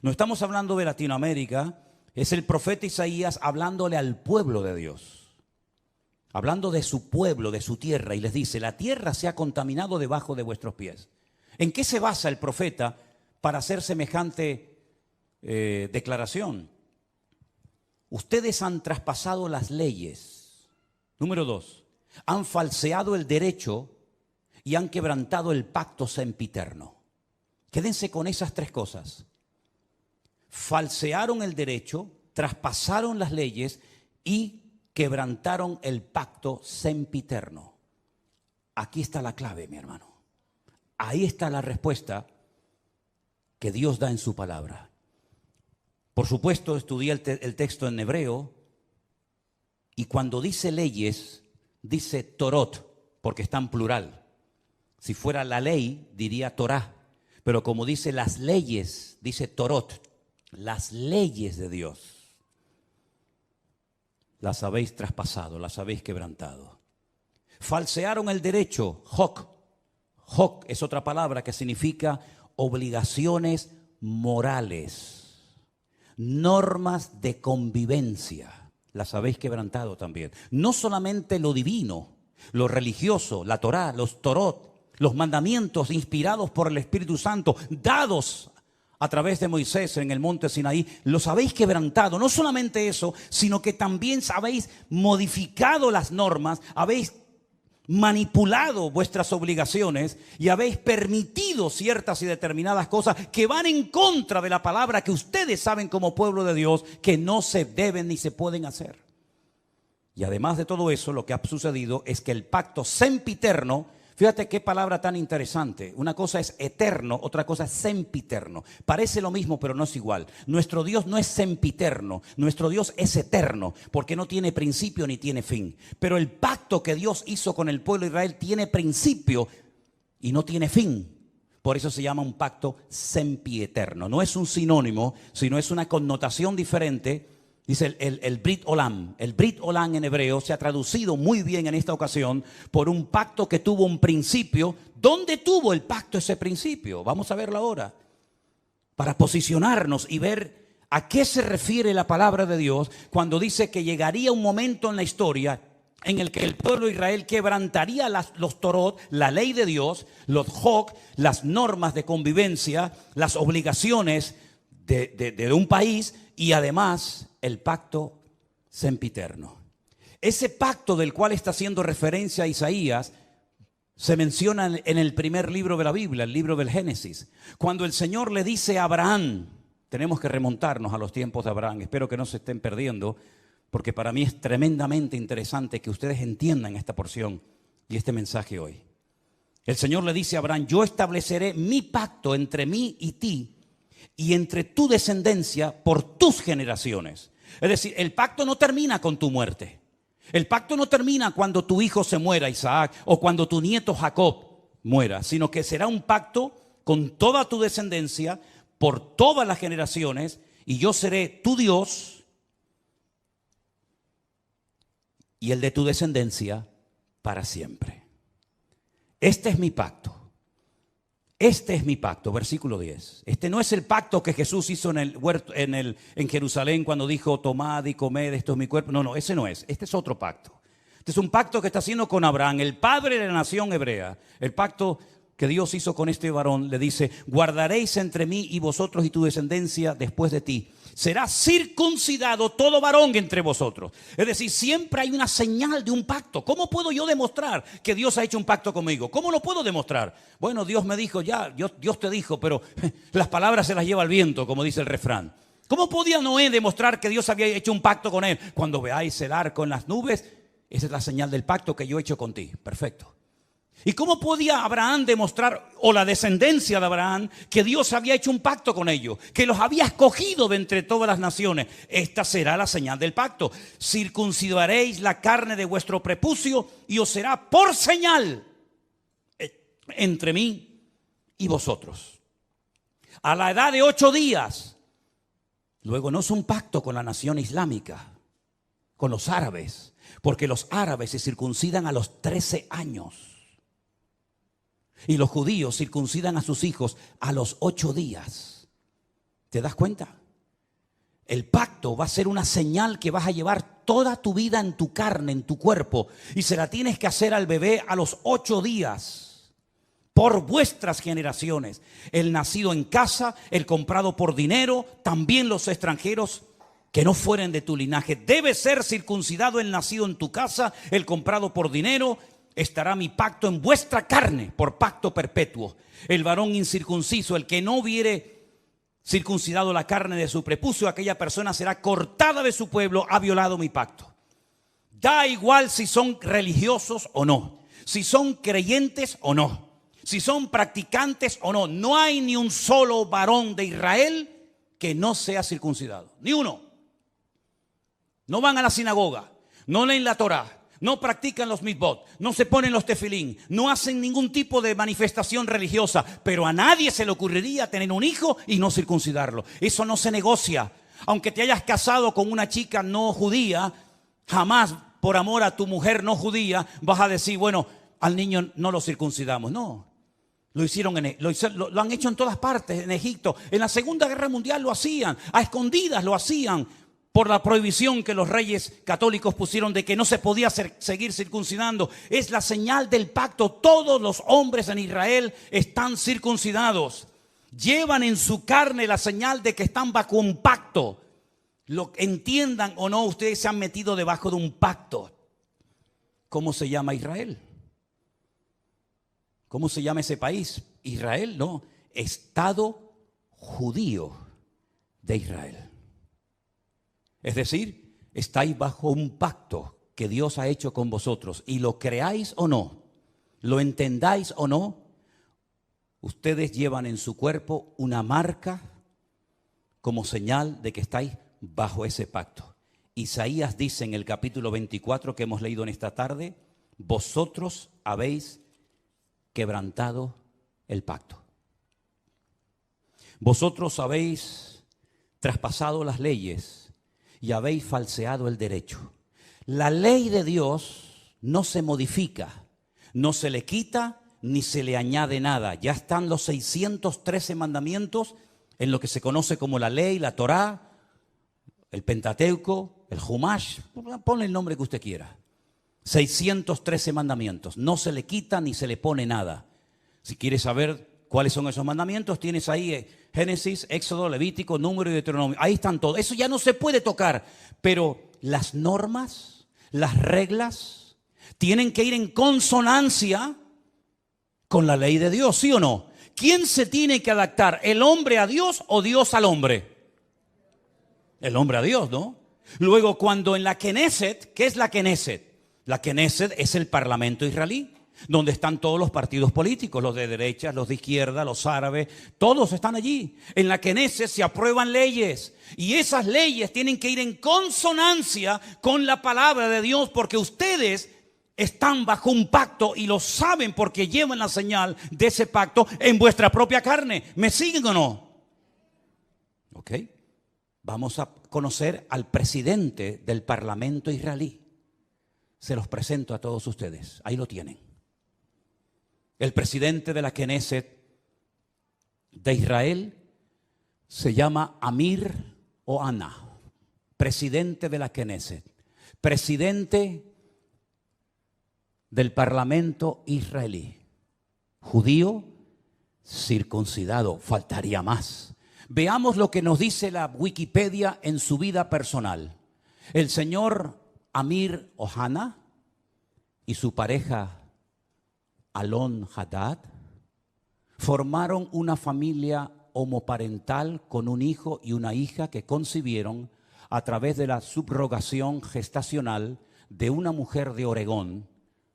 no estamos hablando de Latinoamérica. Es el profeta Isaías hablándole al pueblo de Dios. Hablando de su pueblo, de su tierra, y les dice, la tierra se ha contaminado debajo de vuestros pies. ¿En qué se basa el profeta para hacer semejante declaración? Ustedes han traspasado las leyes. Número 2, han falseado el derecho y han quebrantado el pacto sempiterno. Quédense con esas 3 cosas. Falsearon el derecho, traspasaron las leyes y quebrantaron el pacto sempiterno. Aquí está la clave, mi hermano. Ahí está la respuesta que Dios da en su palabra. Por supuesto, estudié el texto en hebreo, y cuando dice leyes, dice Torot, porque está en plural. Si fuera la ley, diría Torah, pero como dice las leyes, dice Torot. las leyes de Dios las habéis traspasado, las habéis quebrantado. Falsearon el derecho, Hok. Hok es otra palabra que significa obligaciones morales, normas de convivencia, las habéis quebrantado también. No solamente lo divino, lo religioso, la Torá, los Torot, los mandamientos inspirados por el Espíritu Santo, dados a través de Moisés en el monte Sinaí, los habéis quebrantado. No solamente eso, sino que también habéis modificado las normas, habéis manipulado vuestras obligaciones y habéis permitido ciertas y determinadas cosas que van en contra de la palabra que ustedes saben como pueblo de Dios que no se deben ni se pueden hacer. Y además de todo eso, lo que ha sucedido es que el pacto sempiterno, fíjate qué palabra tan interesante. Una cosa es eterno, otra cosa es sempiterno. Parece lo mismo, pero no es igual. Nuestro Dios no es sempiterno, nuestro Dios es eterno, porque no tiene principio ni tiene fin. Pero el pacto que Dios hizo con el pueblo de Israel tiene principio y no tiene fin. Por eso se llama un pacto sempieterno. No es un sinónimo, sino es una connotación diferente. Dice el Brit Olam. El Brit Olam en hebreo se ha traducido muy bien en esta ocasión por un pacto que tuvo un principio. ¿Dónde tuvo el pacto ese principio? Vamos a verlo ahora. Para posicionarnos y ver a qué se refiere la palabra de Dios cuando dice que llegaría un momento en la historia en el que el pueblo de Israel quebrantaría los Torot, la ley de Dios, los Hok, las normas de convivencia, las obligaciones de un país y además el pacto sempiterno. Ese pacto del cual está haciendo referencia a Isaías se menciona en el primer libro de la Biblia, el libro del Génesis. Cuando el Señor le dice a Abraham, tenemos que remontarnos a los tiempos de Abraham, espero que no se estén perdiendo, porque para mí es tremendamente interesante que ustedes entiendan esta porción y este mensaje hoy. El Señor le dice a Abraham, yo estableceré mi pacto entre mí y ti y entre tu descendencia por tus generaciones. Es decir, el pacto no termina con tu muerte. El pacto no termina cuando tu hijo se muera, Isaac, o cuando tu nieto Jacob muera, sino que será un pacto con toda tu descendencia por todas las generaciones y yo seré tu Dios y el de tu descendencia para siempre. Este es mi pacto. Este es mi pacto, versículo 10. Este no es el pacto que Jesús hizo en el huerto, en Jerusalén cuando dijo, tomad y comed, esto es mi cuerpo. No, ese no es. Este es otro pacto. Este es un pacto que está haciendo con Abraham, el padre de la nación hebrea. El pacto que Dios hizo con este varón le dice, guardaréis entre mí y vosotros y tu descendencia después de ti. Será circuncidado todo varón entre vosotros. Es decir, siempre hay una señal de un pacto. ¿Cómo puedo yo demostrar que Dios ha hecho un pacto conmigo? ¿Cómo lo puedo demostrar? Bueno, Dios me dijo ya, Dios te dijo, pero las palabras se las lleva el viento, como dice el refrán. ¿Cómo podía Noé demostrar que Dios había hecho un pacto con él? Cuando veáis el arco en las nubes, esa es la señal del pacto que yo he hecho contigo. Perfecto. ¿Y cómo podía Abraham demostrar, o la descendencia de Abraham, que Dios había hecho un pacto con ellos, que los había escogido de entre todas las naciones? Esta será la señal del pacto. Circuncidaréis la carne de vuestro prepucio y os será por señal entre mí y vosotros. A la edad de 8 días, luego no es un pacto con la nación islámica, con los árabes, porque los árabes se circuncidan a los 13 años. Y los judíos circuncidan a sus hijos a los 8 días. ¿Te das cuenta? El pacto va a ser una señal que vas a llevar toda tu vida en tu carne, en tu cuerpo. Y se la tienes que hacer al bebé a los 8 días. Por vuestras generaciones. El nacido en casa, el comprado por dinero, también los extranjeros que no fueren de tu linaje. Debe ser circuncidado el nacido en tu casa, el comprado por dinero. Estará mi pacto en vuestra carne por pacto perpetuo. El varón incircunciso, el que no hubiere circuncidado la carne de su prepucio, aquella persona será cortada de su pueblo, ha violado mi pacto. Da igual si son religiosos o no, si son creyentes o no, si son practicantes o no. No hay ni un solo varón de Israel que no sea circuncidado, ni uno. No van a la sinagoga, no leen la Torá, no practican los mitzvot, no se ponen los tefilín, no hacen ningún tipo de manifestación religiosa, pero a nadie se le ocurriría tener un hijo y no circuncidarlo. Eso no se negocia. Aunque te hayas casado con una chica no judía, jamás por amor a tu mujer no judía vas a decir, bueno, al niño no lo circuncidamos. No, lo han hecho en todas partes, en Egipto. En la Segunda Guerra Mundial lo hacían, a escondidas lo hacían, por la prohibición que los reyes católicos pusieron de que no se podía seguir circuncidando. Es la señal del pacto. Todos los hombres en Israel están circuncidados. Llevan en su carne la señal de que están bajo un pacto. Lo entiendan o no, ustedes se han metido debajo de un pacto. ¿Cómo se llama Israel? ¿Cómo se llama ese país? Israel, no. Estado judío de Israel. Es decir, estáis bajo un pacto que Dios ha hecho con vosotros. Y lo creáis o no, lo entendáis o no, ustedes llevan en su cuerpo una marca como señal de que estáis bajo ese pacto. Isaías dice en el capítulo 24 que hemos leído en esta tarde, vosotros habéis quebrantado el pacto. Vosotros habéis traspasado las leyes y habéis falseado el derecho. La ley de Dios no se modifica, no se le quita ni se le añade nada. Ya están los 613 mandamientos en lo que se conoce como la ley, la Torá, el Pentateuco, el Humash, ponle el nombre que usted quiera. 613 mandamientos, no se le quita ni se le pone nada. Si quieres saber cuáles son esos mandamientos, tienes ahí Génesis, Éxodo, Levítico, Número y Deuteronomio. Ahí están todos. Eso ya no se puede tocar. Pero las normas, las reglas, tienen que ir en consonancia con la ley de Dios, ¿sí o no? ¿Quién se tiene que adaptar? ¿El hombre a Dios o Dios al hombre? El hombre a Dios, ¿no? Luego, cuando en la Knesset, ¿qué es la Knesset? La Knesset es el parlamento israelí, donde están todos los partidos políticos, los de derecha, los de izquierda, los árabes, todos están allí. En la Knesset se aprueban leyes y esas leyes tienen que ir en consonancia con la palabra de Dios, porque ustedes están bajo un pacto y lo saben porque llevan la señal de ese pacto en vuestra propia carne. ¿Me siguen o no? Ok. Vamos a conocer al presidente del parlamento israelí. Se los presento a todos ustedes. Ahí lo tienen. El presidente de la Knesset de Israel se llama Amir Ohana. Presidente de la Knesset. Presidente del parlamento israelí. Judío, circuncidado. Faltaría más. Veamos lo que nos dice la Wikipedia en su vida personal. El señor Amir Ohana y su pareja Alon Haddad formaron una familia homoparental con un hijo y una hija que concibieron a través de la subrogación gestacional de una mujer de Oregón,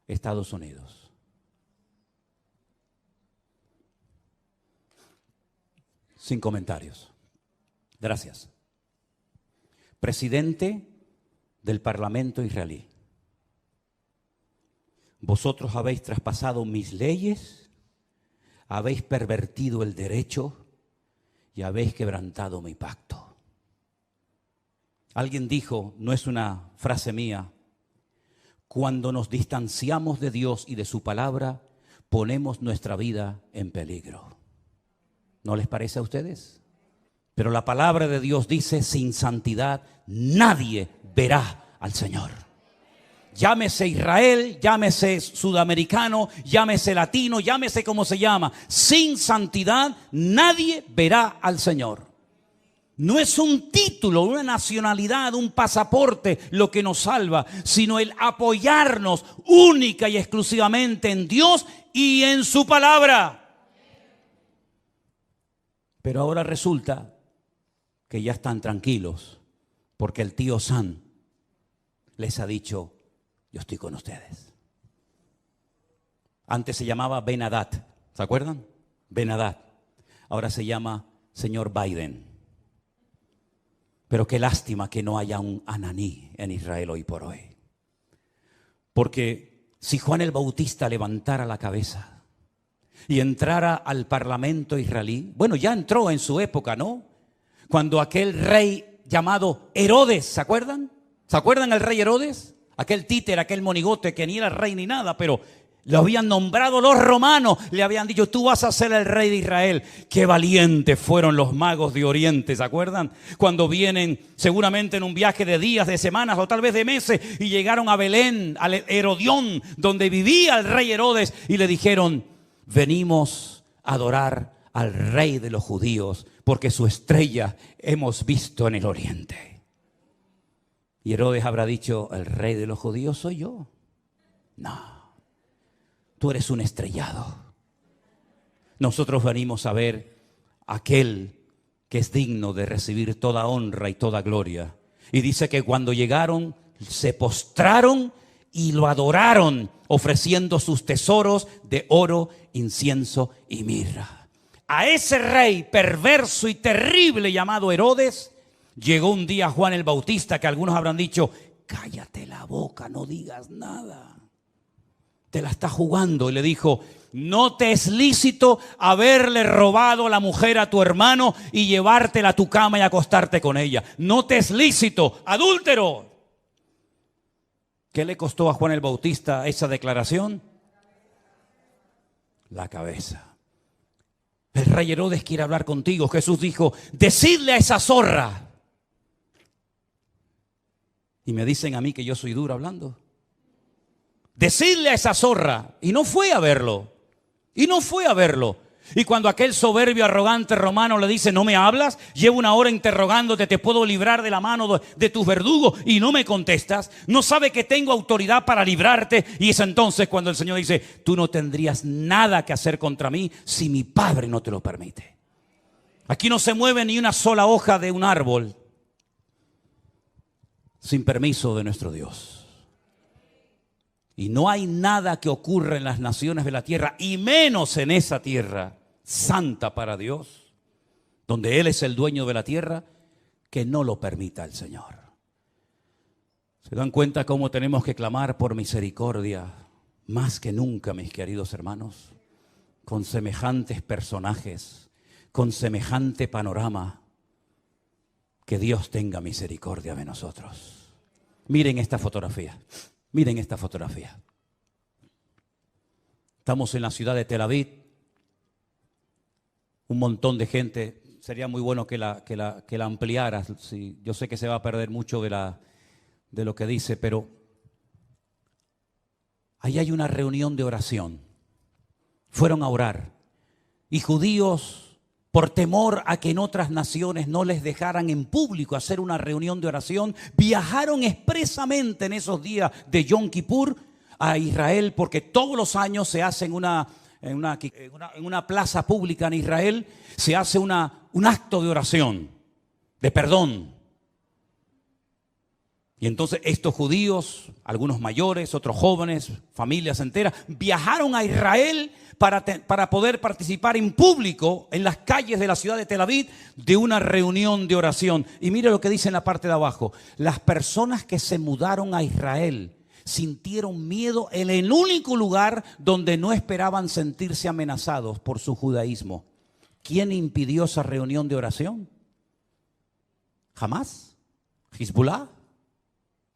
Estados Unidos. Sin comentarios. Gracias. Presidente del Parlamento israelí. Vosotros habéis traspasado mis leyes, habéis pervertido el derecho y habéis quebrantado mi pacto. Alguien dijo, no es una frase mía, cuando nos distanciamos de Dios y de su palabra, ponemos nuestra vida en peligro. ¿No les parece a ustedes? Pero la palabra de Dios dice, sin santidad nadie verá al Señor. Llámese Israel, llámese sudamericano, llámese latino, llámese como se llama. Sin santidad nadie verá al Señor. No es un título, una nacionalidad, un pasaporte lo que nos salva, sino el apoyarnos única y exclusivamente en Dios y en su palabra. Pero ahora resulta que ya están tranquilos porque el tío Sam les ha dicho, yo estoy con ustedes. Antes se llamaba Ben Haddad, ¿se acuerdan? Ben Haddad. Ahora se llama señor Biden. Pero qué lástima que no haya un Ananí en Israel hoy por hoy. Porque si Juan el Bautista levantara la cabeza y entrara al parlamento israelí, bueno, ya entró en su época, ¿no? Cuando aquel rey llamado Herodes, ¿se acuerdan? ¿Se acuerdan el rey Herodes? Aquel títer, aquel monigote que ni era rey ni nada, pero lo habían nombrado los romanos, le habían dicho, tú vas a ser el rey de Israel. Qué valientes fueron los magos de Oriente, ¿se acuerdan? Cuando vienen seguramente en un viaje de días, de semanas o tal vez de meses y llegaron a Belén, al Herodión, donde vivía el rey Herodes y le dijeron, venimos a adorar al rey de los judíos porque su estrella hemos visto en el oriente. Y Herodes habrá dicho, ¿el rey de los judíos soy yo? No. Tú eres un estrellado. Nosotros venimos a ver a aquel que es digno de recibir toda honra y toda gloria. Y dice que cuando llegaron, se postraron y lo adoraron, ofreciendo sus tesoros de oro, incienso y mirra. A ese rey perverso y terrible llamado Herodes, llegó un día Juan el Bautista, que algunos habrán dicho, cállate la boca, no digas nada. Te la está jugando, y le dijo, no te es lícito haberle robado la mujer a tu hermano y llevártela a tu cama y acostarte con ella. No te es lícito, adúltero. ¿Qué le costó a Juan el Bautista esa declaración? La cabeza. El rey Herodes quiere hablar contigo. Jesús dijo, decidle a esa zorra. Y me dicen a mí que yo soy duro hablando. Decidle a esa zorra. Y no fue a verlo. Y cuando aquel soberbio, arrogante romano le dice, no me hablas, llevo una hora interrogándote, te puedo librar de la mano de tus verdugos y no me contestas, no sabe que tengo autoridad para librarte. Y es entonces cuando el Señor dice, tú no tendrías nada que hacer contra mí si mi Padre no te lo permite. Aquí no se mueve ni una sola hoja de un árbol sin permiso de nuestro Dios. Y no hay nada que ocurra en las naciones de la tierra, y menos en esa tierra santa para Dios, donde Él es el dueño de la tierra, que no lo permita el Señor. ¿Se dan cuenta cómo tenemos que clamar por misericordia más que nunca, mis queridos hermanos? Con semejantes personajes, con semejante panorama, que Dios tenga misericordia de nosotros. Miren esta fotografía. Miren esta fotografía. Estamos en la ciudad de Tel Aviv. Un montón de gente. Sería muy bueno que la ampliaras. Sí, yo sé que se va a perder mucho de lo que dice, pero ahí hay una reunión de oración. Fueron a orar. Y judíos, por temor a que en otras naciones no les dejaran en público hacer una reunión de oración, viajaron expresamente en esos días de Yom Kippur a Israel, porque todos los años se hace en una plaza pública en Israel, se hace un acto de oración, de perdón. Y entonces estos judíos, algunos mayores, otros jóvenes, familias enteras, viajaron a Israel para poder participar en público en las calles de la ciudad de Tel Aviv de una reunión de oración. Y mire lo que dice en la parte de abajo. Las personas que se mudaron a Israel sintieron miedo en el único lugar donde no esperaban sentirse amenazados por su judaísmo. ¿Quién impidió esa reunión de oración? ¿Jamás? ¿Hezbollah?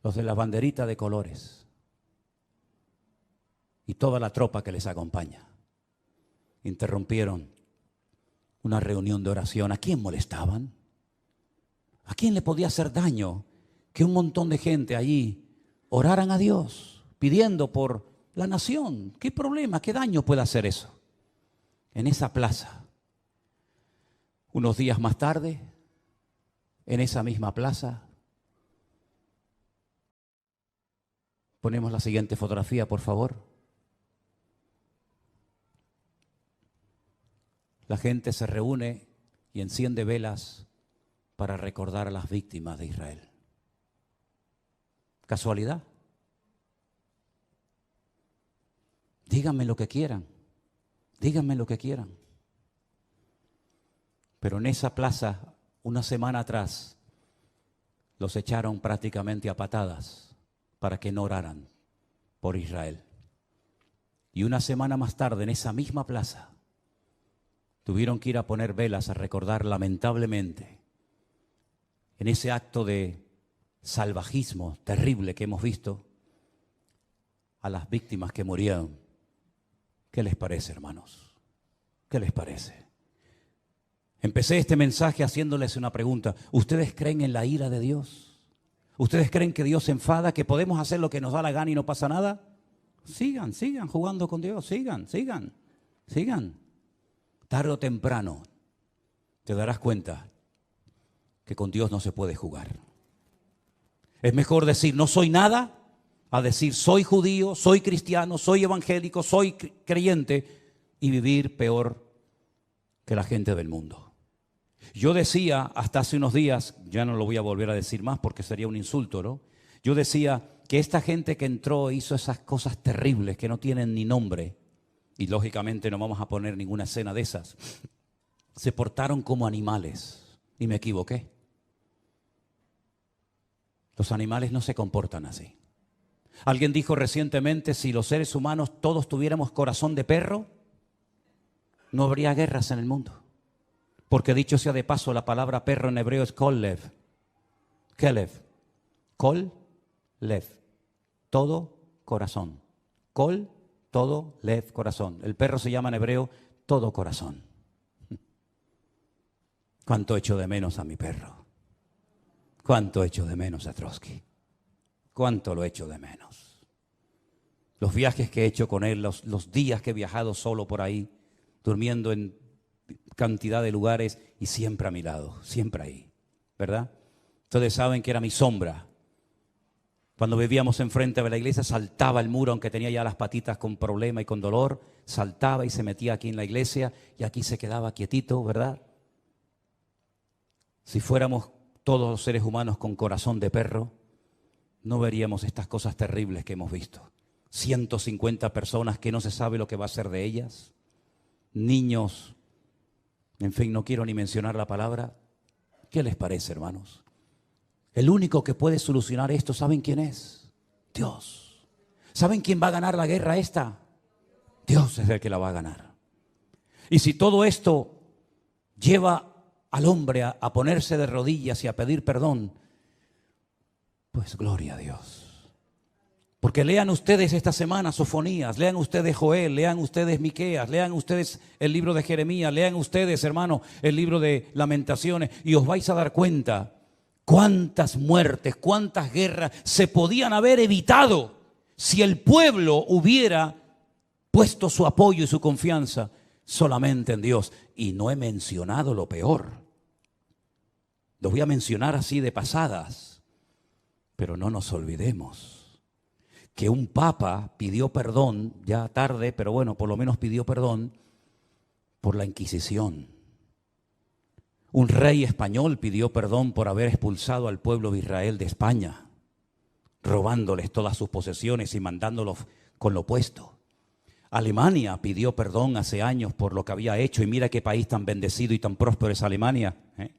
Los de la banderita de colores y toda la tropa que les acompaña interrumpieron una reunión de oración. ¿A quién molestaban? ¿A quién le podía hacer daño que un montón de gente allí oraran a Dios pidiendo por la nación? ¿Qué problema, qué daño puede hacer eso? En esa plaza, unos días más tarde, en esa misma plaza, ponemos la siguiente fotografía, por favor. La gente se reúne y enciende velas para recordar a las víctimas de Israel. ¿Casualidad? Díganme lo que quieran. Díganme lo que quieran. Pero en esa plaza, una semana atrás, los echaron prácticamente a patadas para que no oraran por Israel. Y una semana más tarde, en esa misma plaza, tuvieron que ir a poner velas a recordar lamentablemente, en ese acto de salvajismo terrible que hemos visto, a las víctimas que murieron. ¿Qué les parece, hermanos? ¿Qué les parece? Empecé este mensaje haciéndoles una pregunta. ¿Ustedes creen en la ira de Dios? ¿Ustedes creen que Dios se enfada, que podemos hacer lo que nos da la gana y no pasa nada? Sigan jugando con Dios, sigan. Tarde o temprano te darás cuenta que con Dios no se puede jugar. Es mejor decir no soy nada a decir soy judío, soy cristiano, soy evangélico, soy creyente y vivir peor que la gente del mundo. Yo decía hasta hace unos días, ya no lo voy a volver a decir más porque sería un insulto, ¿no? Yo decía que esta gente que entró hizo esas cosas terribles que no tienen ni nombre, y lógicamente no vamos a poner ninguna escena de esas, se portaron como animales, y me equivoqué. Los animales no se comportan así. Alguien dijo recientemente, si los seres humanos todos tuviéramos corazón de perro, no habría guerras en el mundo. Porque dicho sea de paso, la palabra perro en hebreo es kolev. Kelev. Kol, lev. Todo corazón. Kol, todo, lev, corazón. El perro se llama en hebreo todo corazón. ¿Cuánto echo de menos a mi perro? ¿Cuánto echo de menos a Trotsky? ¿Cuánto lo echo de menos? Los viajes que he hecho con él, los días que he viajado solo por ahí, durmiendo en cantidad de lugares y siempre a mi lado, siempre ahí, ¿verdad? Ustedes saben que era mi sombra. Cuando vivíamos enfrente de la iglesia, saltaba el muro, aunque tenía ya las patitas con problema y con dolor, saltaba y se metía aquí en la iglesia y aquí se quedaba quietito, ¿verdad? Si fuéramos todos los seres humanos con corazón de perro, no veríamos estas cosas terribles que hemos visto. 150 personas que no se sabe lo que va a ser de ellas, niños, en fin, no quiero ni mencionar la palabra. ¿Qué les parece, hermanos? El único que puede solucionar esto, ¿saben quién es? Dios. ¿Saben quién va a ganar la guerra esta? Dios es el que la va a ganar. Y si todo esto lleva al hombre a ponerse de rodillas y a pedir perdón, pues gloria a Dios. Porque lean ustedes esta semana Sofonías, lean ustedes Joel, lean ustedes Miqueas, lean ustedes el libro de Jeremías, lean ustedes, hermano, el libro de Lamentaciones, y os vais a dar cuenta cuántas muertes, cuántas guerras se podían haber evitado si el pueblo hubiera puesto su apoyo y su confianza solamente en Dios. Y no he mencionado lo peor. Lo voy a mencionar así de pasadas, pero no nos olvidemos que un papa pidió perdón, ya tarde, pero bueno, por lo menos pidió perdón por la Inquisición. Un rey español pidió perdón por haber expulsado al pueblo de Israel de España, robándoles todas sus posesiones y mandándolos con lo puesto. Alemania pidió perdón hace años por lo que había hecho, y mira qué país tan bendecido y tan próspero es Alemania, ¿eh?